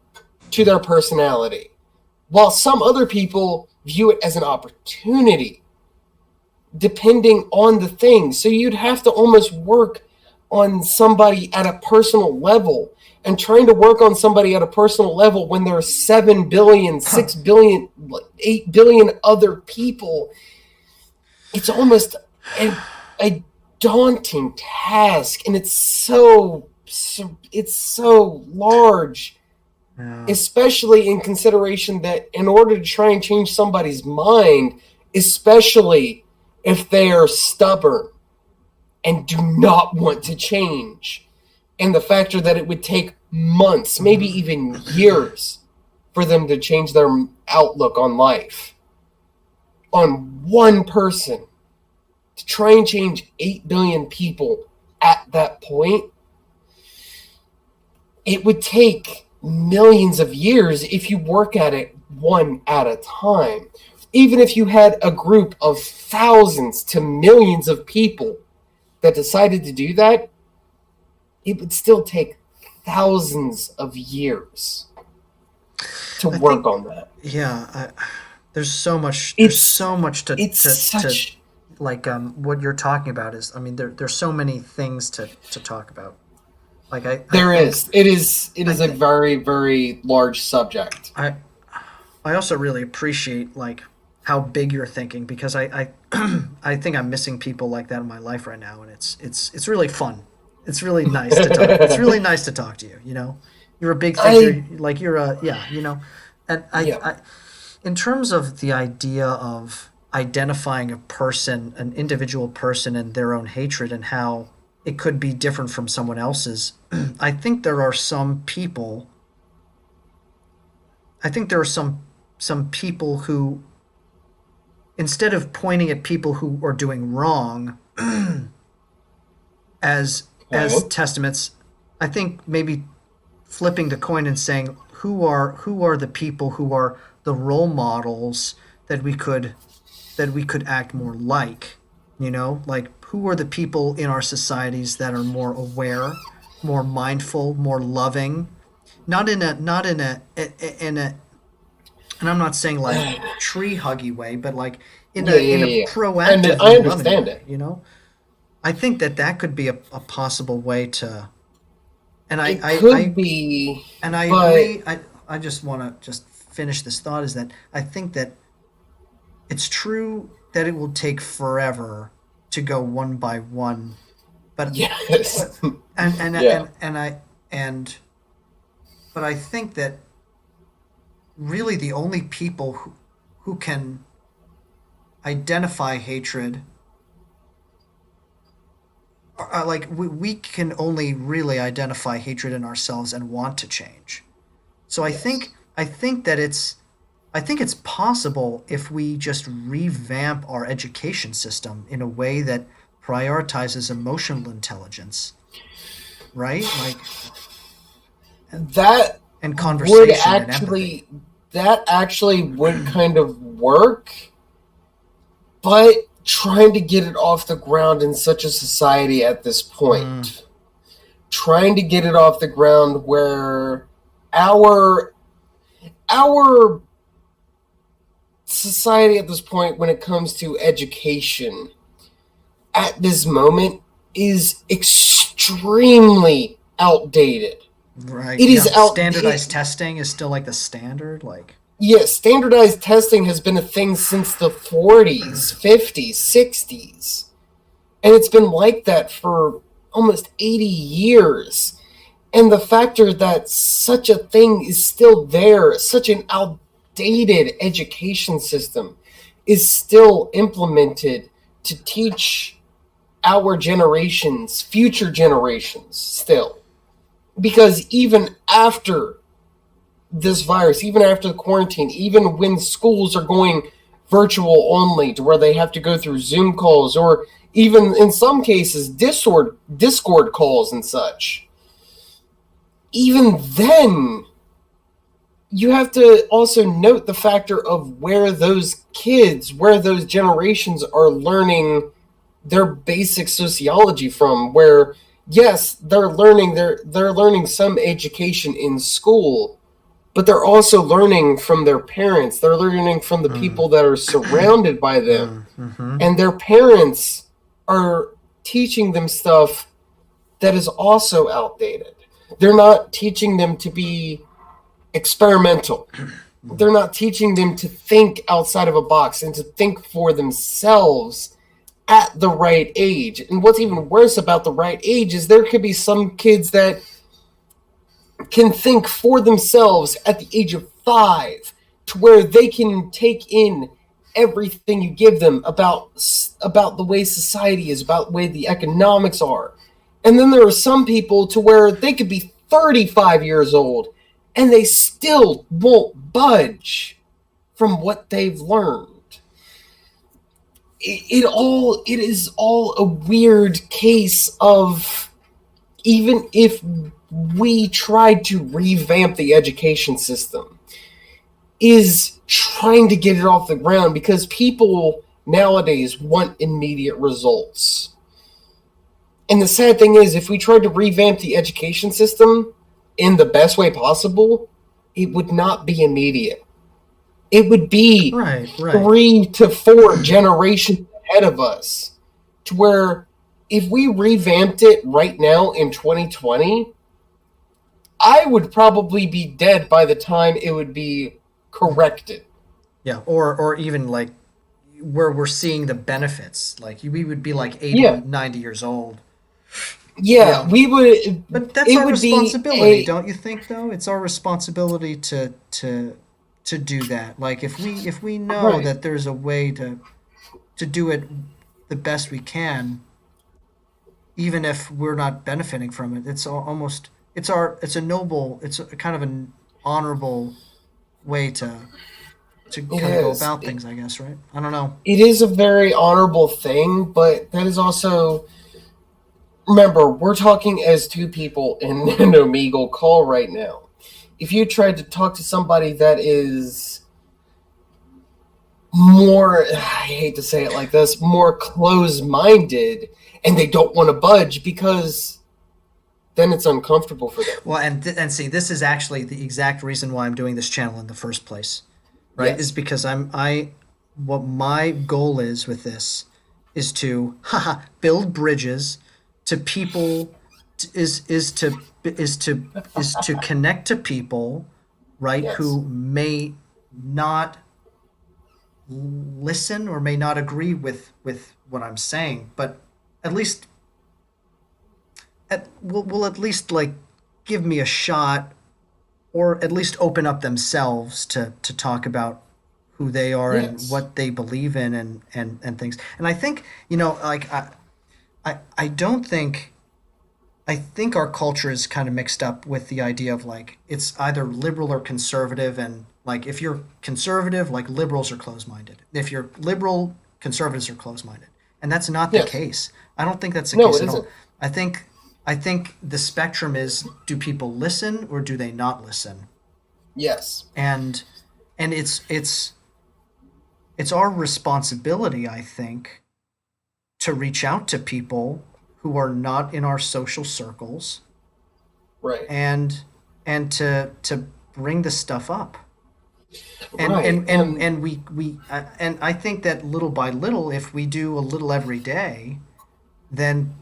to their personality, while some other people view it as an opportunity, depending on the thing. So you'd have to almost work on somebody at a personal level, and trying to work on somebody at a personal level when there are 7 billion, Huh. 6 billion, 8 billion other people, it's almost a daunting task. And it's so large, Yeah. especially in consideration that in order to try and change somebody's mind, especially if they are stubborn and do not want to change, and the factor that it would take months, maybe even years, for them to change their outlook on life. on one person to try and change 8 billion people at that point, it would take millions of years if you work at it one at a time. Even if you had a group of thousands to millions of people that decided to do that, it would still take thousands of years to work on that. Yeah, there's so much. It's There's so much it's to such like what you're talking about is. I mean, there's so many things to talk about. Like I there think is. It is a think very, very large subject. I also really appreciate like how big you're thinking because I think I'm missing people like that in my life right now, and it's really fun. It's really nice to talk. It's really nice to talk to you. You know, you're a big I thinker. Like you're a yeah. You know, and Yeah. in terms of the idea of identifying a person, an individual person, and their own hatred, and how it could be different from someone else's. I think there are some people. I think there are some people who, instead of pointing at people who are doing wrong as Okay. testaments, I think maybe flipping the coin and saying who are the people who are the role models that we could act more like, like who are the people in our societies that are more aware, more mindful, more loving, not in a and I'm not saying like tree huggy way, but like in Yeah, a in a yeah, yeah. And I proactively loving understand way, it. I think that could be a possible way to, and I, It I, could I be, and I but agree. I just want to just finish this thought is that I think that it's true that it will take forever to go one by one, but yes. but and Yeah. and and I and but I think that really the only people who can identify hatred are like we can only really identify hatred in ourselves and want to change. So Yes. I think that I think it's possible if we just revamp our education system in a way that prioritizes emotional intelligence, right? Like That and would conversation and empathy. actually that actually would kind of work, but trying to get it off the ground in such a society at this Mm, point, trying to get it off the ground where our our society at this point when it comes to education at this moment is extremely outdated. right. It is Yeah. Standardized outdated. testing is still like the standard. Like, Yes, standardized testing has been a thing since the 40s, 50s, 60s. And it's been like that for almost 80 years. And the factor that such a thing is still there, such an outdated education system is still implemented to teach our generations, future generations, still. Because even after this virus, even after the quarantine, even when schools are going virtual only to where they have to go through Zoom calls or even in some cases Discord calls and such, even then you have to also note the factor of where those kids, where those generations are learning their basic sociology from, where yes, they're learning some education in school, but they're also learning from their parents. They're learning from the mm, people that are surrounded by them. mm-hmm. And their parents are teaching them stuff that is also outdated. They're not teaching them to be experimental. They're not teaching them to think outside of a box and to think for themselves at the right age. And what's even worse about the right age is there could be some kids that can think for themselves at the age of 5 to where they can take in everything you give them about the way society is, about the way the economics are. And then there are some people to where they could be 35 years old and they still won't budge from what they've learned. it is all a weird case of, even if we tried to revamp the education system, is trying to get it off the ground, because people nowadays want immediate results. And the sad thing is, if we tried to revamp the education system in the best way possible, it would not be immediate. It would be Right, right. 3 to 4 generations ahead of us. To where, if we revamped it right now in 2020, I would probably be dead by the time it would be corrected. Yeah, or even like where we're seeing the benefits. Like we would be like 80, Yeah, 90 years old. yeah, Yeah. we would. But that's It our would be responsibility, a don't you think though? It's our responsibility to do that. Like if we know right. that there's a way to do it the best we can, even if we're not benefiting from it. Almost it's a noble, it's a kind of an honorable way to It kind of go is. about things, I guess, right? I don't know. It is a very honorable thing, but that is also, remember, we're talking as two people in an Omegle call right now. If you tried to talk to somebody that is more, I hate to say it like this, more close minded, and they don't want to budge, because then it's uncomfortable for them. Well, and see, this is actually the exact reason why I'm doing this channel in the first place, right? Is Yes. because what my goal is with this is to haha, build bridges to people, is to connect to people, right, Yes. who may not listen or may not agree with what I'm saying, but at least will at least like give me a shot, or at least open up themselves to talk about who they are and Yes. what they believe in, and things. And I think, like I don't think, I think our culture is kind of mixed up with the idea of like it's either liberal or conservative, and like if you're conservative, like liberals are closed-minded. If you're liberal, conservatives are closed-minded, and that's not the Yes. case. I don't think that's the No, case it at all. isn't. I think I think the spectrum is, do people listen or do they not listen? Yes. And it's our responsibility, I think, to reach out to people who are not in our social circles, Right. and to bring the stuff up. and Right. and and, And and we and I think that little by little, if we do a little every day, then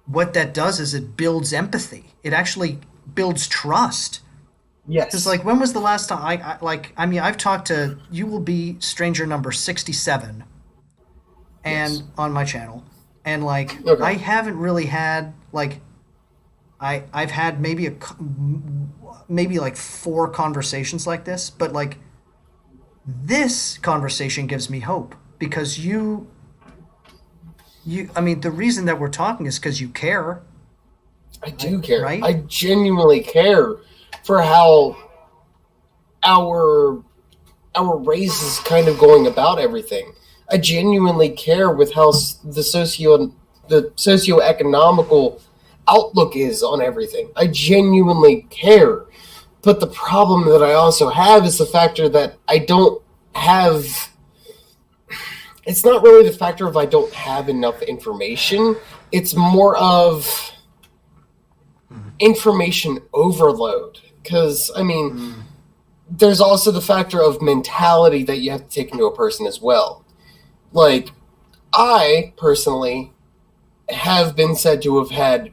what that does is it builds empathy. It actually builds trust. Because yes. like, when was the last time I mean, I've talked to, you will be stranger number 67 Yes. and on my channel, and like Okay. I haven't really had like, I've had maybe like 4 conversations like this, but like this conversation gives me hope, because you I mean, the reason that we're talking is because you care, I do care. right? I genuinely care for how our our race is kind of going about everything. I genuinely care with how the socioeconomical outlook is on everything. I genuinely care. But the problem that I also have is the factor that I don't have. It's not really the factor of I don't have enough information. It's more of information overload. Because, I mean, Mm. there's also the factor of mentality that you have to take into a person as well. Like, I personally have been said to have had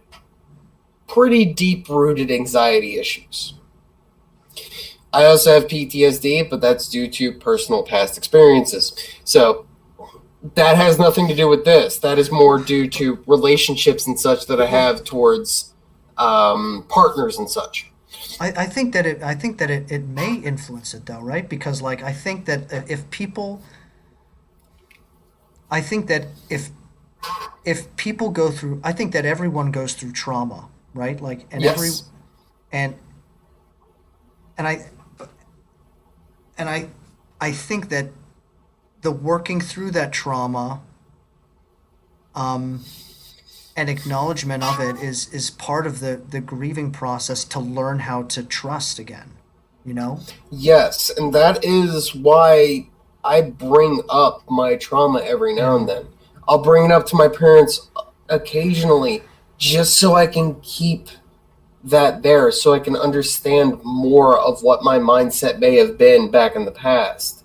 pretty deep rooted anxiety issues. I also have PTSD, but that's due to personal past experiences. So that has nothing to do with this. That is more due to relationships and such that I have towards partners and such. I think that it may influence it though, right? Because like I think that if people I think that if people go through, I think that everyone goes through trauma, right? Like, Yes. and and I and I think that the working through that trauma, um, and acknowledgement of it is part of the grieving process to learn how to trust again, you know? Yes, and that is why I bring up my trauma every now Yeah. and then. I'll bring it up to my parents occasionally just so I can keep that there, so I can understand more of what my mindset may have been back in the past.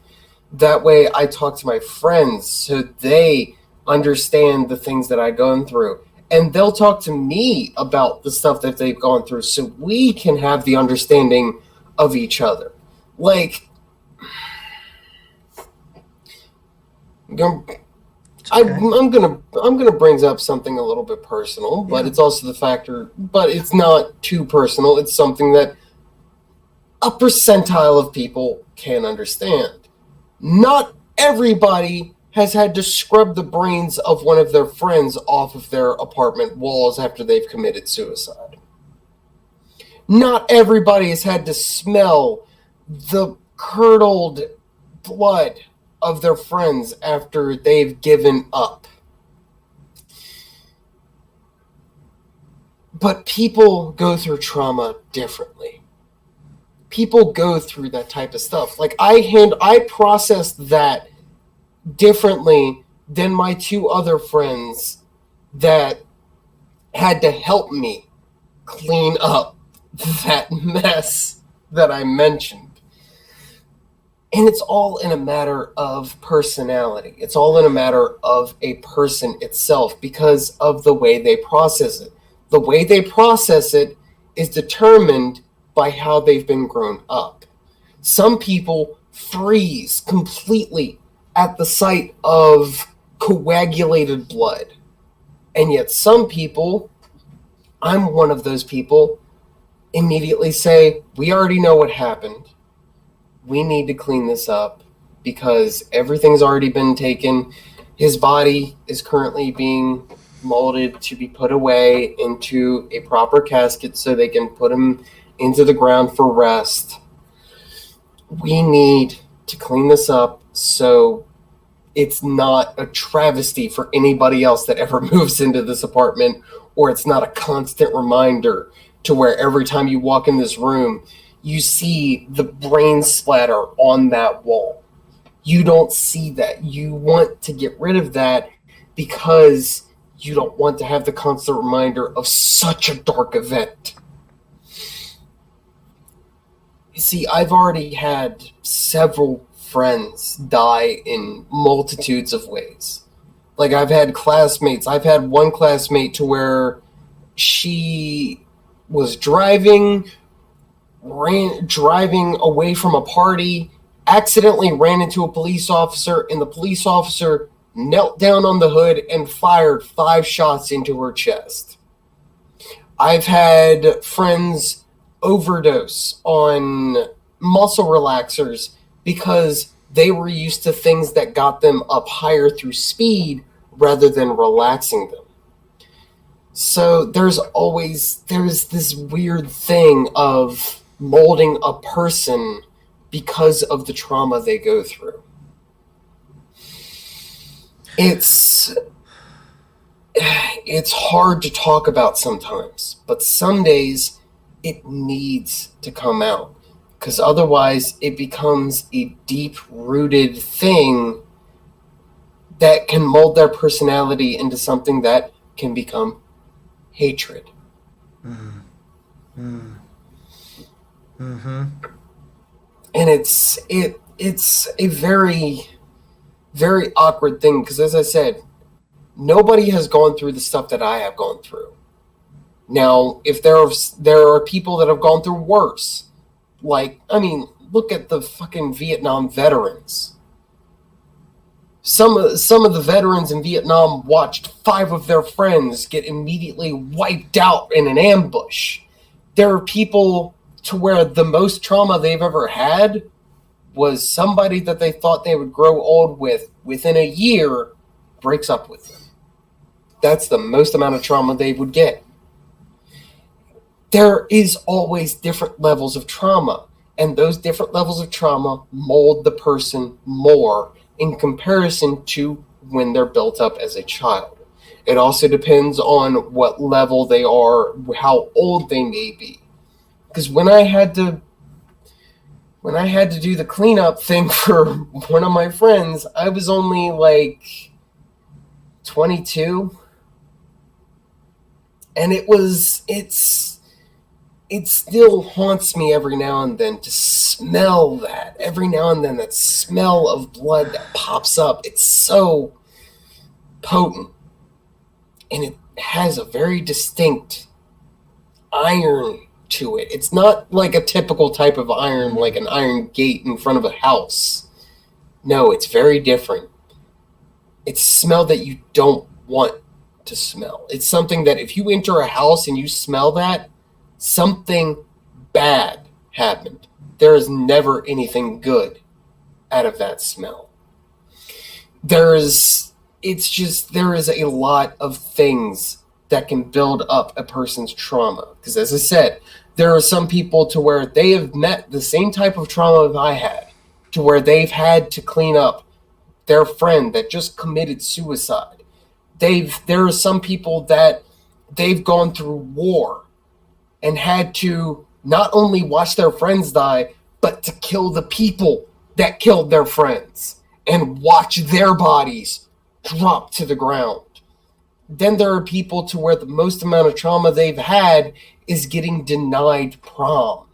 That way, I talk to my friends so they understand the things that I've gone through. And they'll talk to me about the stuff that they've gone through so we can have the understanding of each other. Like, I'm gonna, It's okay. I'm gonna bring up something a little bit personal, but Yeah. it's also the factor. But it's not too personal. It's something that a percentile of people can understand. Not everybody has had to scrub the brains of one of their friends off of their apartment walls after they've committed suicide. Not everybody has had to smell the curdled blood of their friends after they've given up. But people go through trauma differently. People go through that type of stuff. Like I processed that differently than my two other friends that had to help me clean up that mess that I mentioned. And it's all in a matter of personality. It's all in a matter of a person itself because of the way they process it. The way they process it is determined by how they've been grown up. Some people freeze completely at the sight of coagulated blood. And yet some people, I'm one of those people, immediately say, we already know what happened. We need to clean this up because everything's already been taken. His body is currently being molded to be put away into a proper casket so they can put him into the ground for rest. We need to clean this up so it's not a travesty for anybody else that ever moves into this apartment, or it's not a constant reminder to where every time you walk in this room, you see the brain splatter on that wall. You don't see that. You want to get rid of that because you don't want to have the constant reminder of such a dark event. You see, I've already had several friends die in multitudes of ways. Like, I've had classmates. I've had one classmate to where she was driving away from a party, accidentally ran into a police officer, and the police officer knelt down on the hood and fired 5 shots into her chest. I've had friends overdose on muscle relaxers because they were used to things that got them up higher through speed rather than relaxing them. So there's this weird thing of molding a person because of the trauma they go through. It's hard to talk about sometimes, but some days it needs to come out because otherwise it becomes a deep-rooted thing that can mold their personality into something that can become hatred. Mm. Mm. Mm-hmm. And it's a very, very awkward thing because, as I said, nobody has gone through the stuff that I have gone through. Now, if there are people that have gone through worse, like, I mean, look at the fucking Vietnam veterans. Some of the veterans in Vietnam watched 5 of their friends get immediately wiped out in an ambush. There are people to where the most trauma they've ever had was somebody that they thought they would grow old with within a year breaks up with them. That's the most amount of trauma they would get. There is always different levels of trauma, and those different levels of trauma mold the person more in comparison to when they're built up as a child. It also depends on what level they are, how old they may be. Because when I had to do the cleanup thing for one of my friends, I was only like 22, and it still haunts me every now and then to smell that. Every now and then, that smell of blood that pops up. It's so potent, and it has a very distinct iron to it. It's not like a typical type of iron, like an iron gate in front of a house. No, it's very different. It's smell that you don't want to smell. It's something that if you enter a house and you smell that, something bad happened. There is never anything good out of that smell. There is a lot of things that can build up a person's trauma. Because as I said, there are some people to where they have met the same type of trauma that I had, to where they've had to clean up their friend that just committed suicide. There are some people that they've gone through war and had to not only watch their friends die, but to kill the people that killed their friends and watch their bodies drop to the ground. Then there are people to where the most amount of trauma they've had is getting denied prom.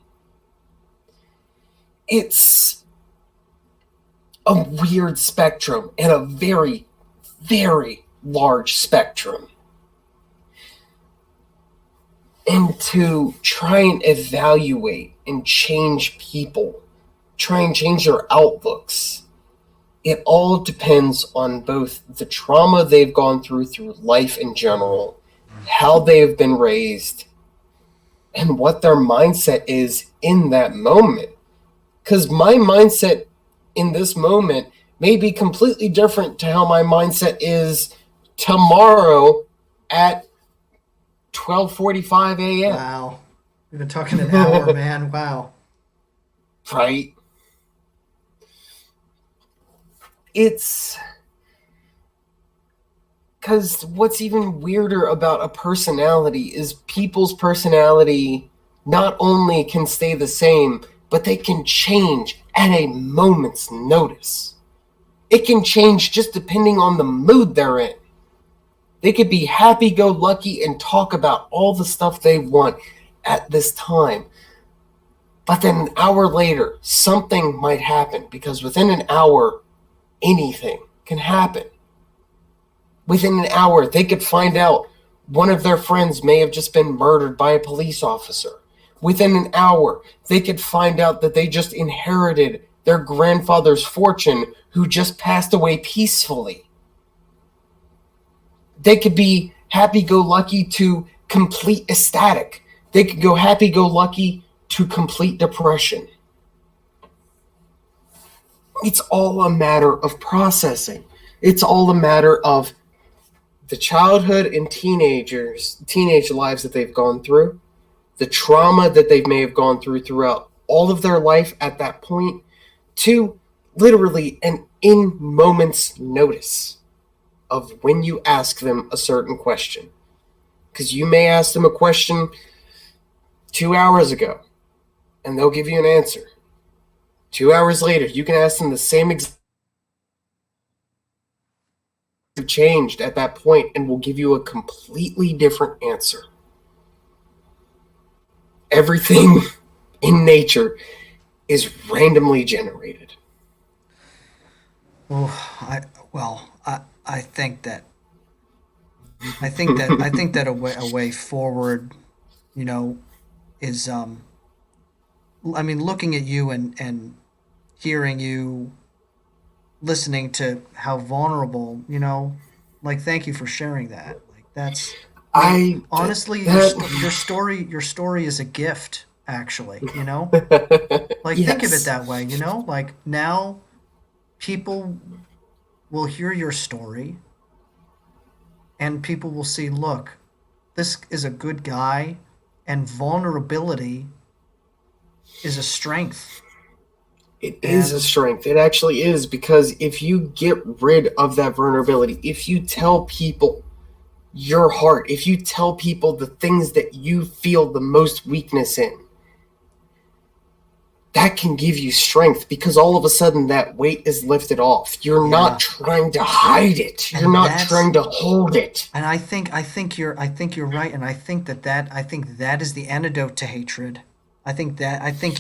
It's a weird spectrum, and a very, very large spectrum. And to try and evaluate and change people, try and change their outlooks, it all depends on both the trauma they've gone through life in general, how they have been raised, and what their mindset is in that moment. Because my mindset in this moment may be completely different to how my mindset is tomorrow at 12:45 a.m. Wow. We've been talking an hour, man. Wow. Right? It's because what's even weirder about a personality is people's personality not only can stay the same, but they can change at a moment's notice. It can change just depending on the mood they're in. They could be happy-go-lucky and talk about all the stuff they want at this time. But then an hour later, something might happen, because within an hour, anything can happen. Within an hour, they could find out one of their friends may have just been murdered by a police officer. Within an hour, they could find out that they just inherited their grandfather's fortune, who just passed away peacefully. They could be happy-go-lucky to complete ecstatic. They could go happy-go-lucky to complete depression. It's all a matter of processing. It's all a matter of the childhood and teenage lives that they've gone through, the trauma that they may have gone through throughout all of their life at that point, to literally an in moment's notice of when you ask them a certain question. Because you may ask them a question 2 hours ago, and they'll give you an answer. 2 hours later, you can ask them the same exact changed at that point, and will give you a completely different answer. Everything in nature is randomly generated. Oh, I think that I think that a way forward, you know, is I mean, looking at you and hearing you, listening to how vulnerable, like, thank you for sharing that. Like, that's, honestly, your story is a gift, actually, like, think of it Yes. that way, like, now people will hear your story, and people will see, look, this is a good guy, and vulnerability is a strength. It is a And strength. It actually is, because if you get rid of that vulnerability, if you tell people your heart, if you tell people the things that you feel the most weakness in, that can give you strength, because all of a sudden that weight is lifted off. You're yeah, not trying to hide it. You're and not that's trying to hold it. and I think you're right, and I think that is the antidote to hatred. I think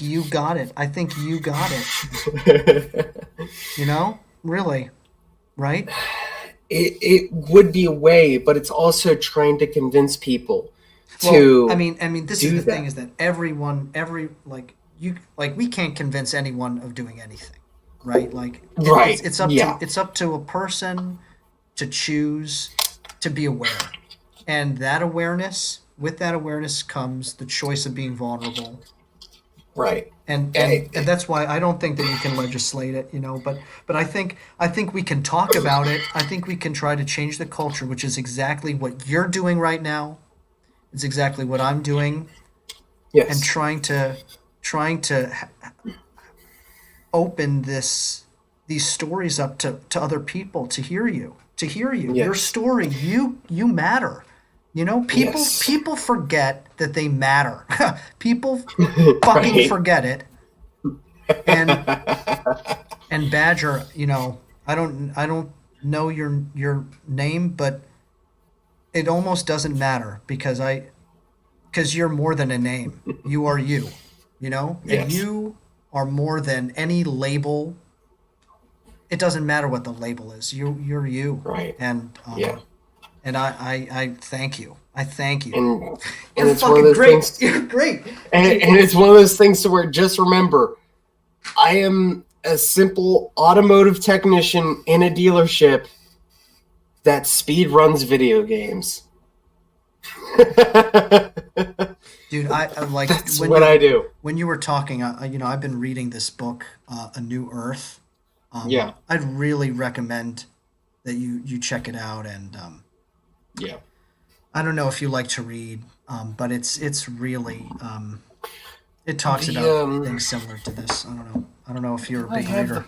you got it. I think you got it. Really, right? It would be a way, but it's also trying to convince people Well, I to mean, I mean, this is do the thing that. is that we can't convince anyone of doing anything, right? Like Right. it's up to Yeah. a person to choose to be aware, and with that awareness comes the choice of being vulnerable, Right. and Eh, and and that's why I don't think that you can legislate it, but I think we can talk about it. I think we can try to change the culture, which is exactly what you're doing right now. It's exactly what I'm doing, and yes. trying to open these stories up to other people to hear your Yes. story. You matter. People Yes. people forget that they matter. People fucking Right. forget it. and and Badger, I don't know your name, but it almost doesn't matter because you're more than a name. You are you, and Yes. you are more than any label. It doesn't matter what the label is. You're you, Right. and Yeah. I thank you. I thank you. And You're it's one of fucking those great. things, You're great. and it's one of those things to where, just remember, I am a simple automotive technician in a dealership that speed runs video games. Dude, I like That's what I do. when you were talking. I've been reading this book, A New Earth. Yeah. I'd really recommend that you check it out. And Yeah. I don't know if you like to read, but it's really it talks The about things similar to this. I don't know if you're do a I big have the reader.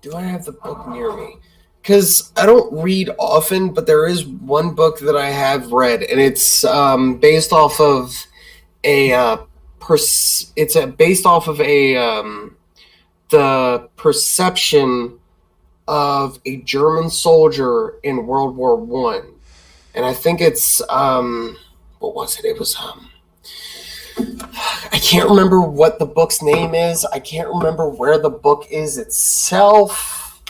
do I have the book near me? Because I don't read often, but there is one book that I have read, and it's based off of a based off of a the perception of a German soldier in World War One, and I think it's what was it? It was I can't remember what the book's name is. I can't remember where the book is itself,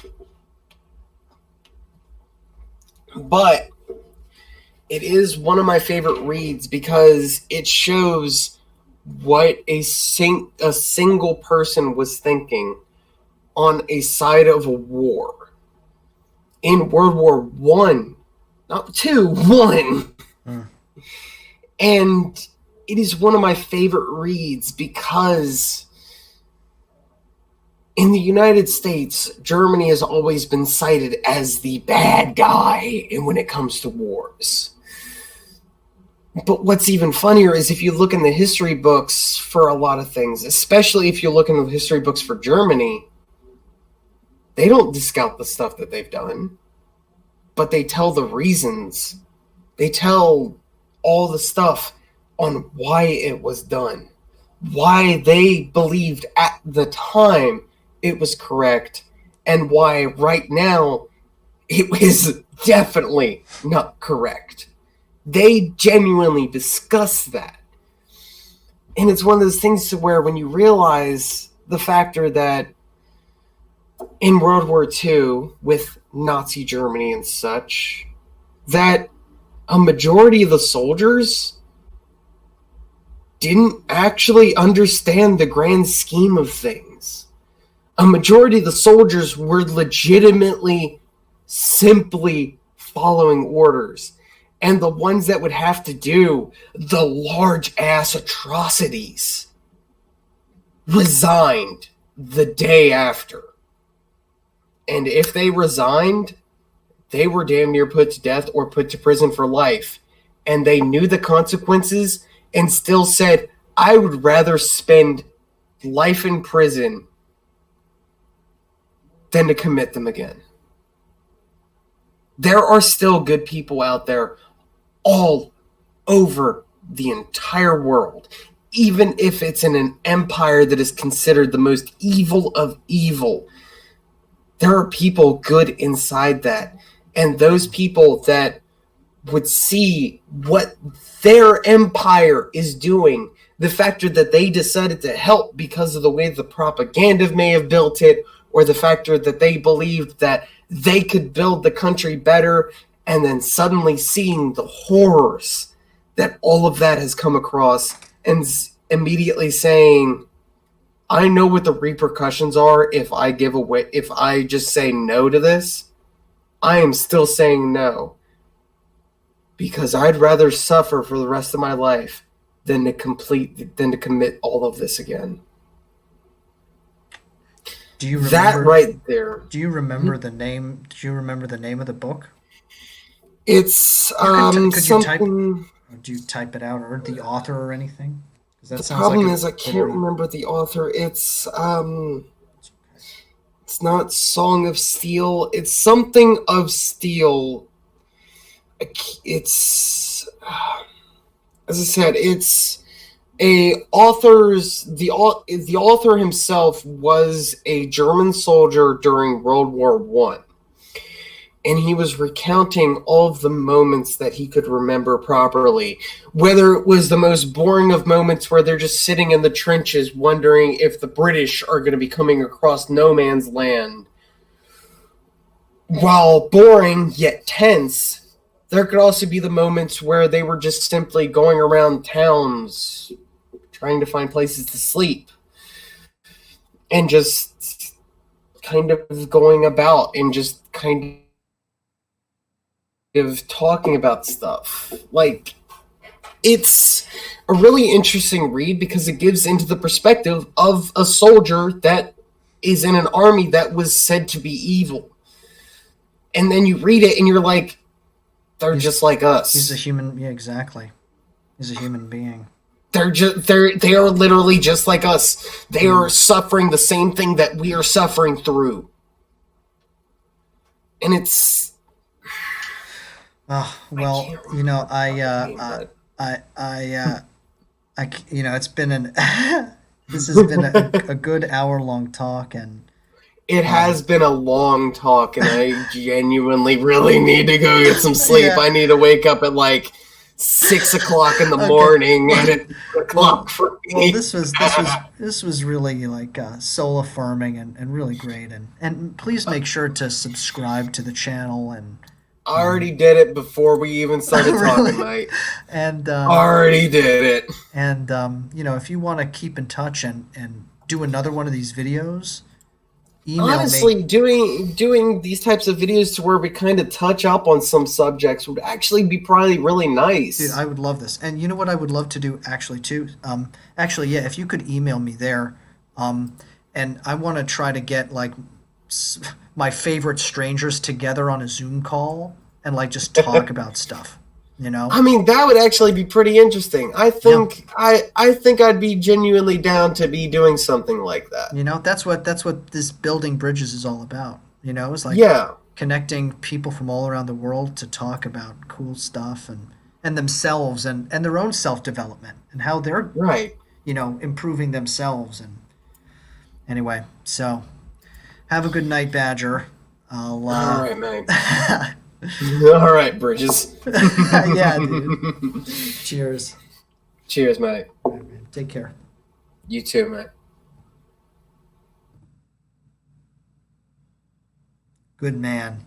but it is one of my favorite reads because it shows what a single person was thinking on a side of a war in World War One, not two, one. Mm. And it is one of my favorite reads because in the United States, Germany has always been cited as the bad guy when it comes to wars. But what's even funnier is if you look in the history books for a lot of things, especially if you look in the history books for Germany, they don't discount the stuff that they've done, but they tell the reasons. They tell all the stuff on why it was done, why they believed at the time it was correct, and why right now it was definitely not correct. They genuinely discuss that. And it's one of those things to where when you realize the factor that in World War II, with Nazi Germany and such, that a majority of the soldiers didn't actually understand the grand scheme of things. A majority of the soldiers were legitimately simply following orders. And the ones that would have to do the large ass atrocities resigned the day after. And if they resigned, they were damn near put to death or put to prison for life. And they knew the consequences and still said, I would rather spend life in prison than to commit them again. There are still good people out there all over the entire world, even if it's in an empire that is considered the most evil of evil. There are people good inside that, and those people that would see what their empire is doing, the factor that they decided to help because of the way the propaganda may have built it, or the factor that they believed that they could build the country better, and then suddenly seeing the horrors that all of that has come across, and immediately saying, I know what the repercussions are if I just say no to this. I am still saying no, because I'd rather suffer for the rest of my life than to commit all of this again. Do you remember that right there? Do you remember the name? Do you remember the name of the book? It's Could you type? something. Do you type it out, or the author, or anything? Because that The sounds like problem a is I can't great. remember the author. It's not Song of Steel. It's something of Steel. It's as I said, it's a author's the author himself was a German soldier during World War One, and he was recounting all of the moments that he could remember properly. Whether it was the most boring of moments where they're just sitting in the trenches wondering if the British are going to be coming across no man's land, while boring yet tense. There could also be the moments where they were just simply going around towns trying to find places to sleep and just kind of going about and just kind of talking about stuff. Like, it's a really interesting read because it gives into the perspective of a soldier that is in an army that was said to be evil. And then you read it and you're like, they're just like us. He's a human. Yeah, exactly. He's a human being. They are literally just like us. They are suffering the same thing that we are suffering through. And it's Well, it's been an this has been a good hour-long talk, and it has been a long talk, and I genuinely really need to go get some sleep. Yeah. I need to wake up at like 6 o'clock in the morning, and it's 8 o'clock for me. Well, this was really like soul affirming and really great, and please make sure to subscribe to the channel. And I already did it before we even started Really? talking, mate. and Already did it. and if you want to keep in touch and do another one of these videos, email Honestly, me. doing these types of videos to where we kind of touch up on some subjects would actually be probably really nice. Dude, I would love this. And you know what I would love to do actually too? Yeah, if you could email me there, and I want to try to get like my favorite strangers together on a Zoom call and like just talk about stuff, you know? I mean, that would actually be pretty interesting. I think I'd be genuinely down to be doing something like that. You know, that's what this building bridges is all about. You know, it's like Yeah. connecting people from all around the world to talk about cool stuff and themselves and their own self-development and how they're, Right. improving themselves. And anyway, so have a good night, Badger. I'll All right, man. All right, Bridges. yeah, dude. Cheers. Cheers, mate. All right, man. Take care. You too, mate. Good man.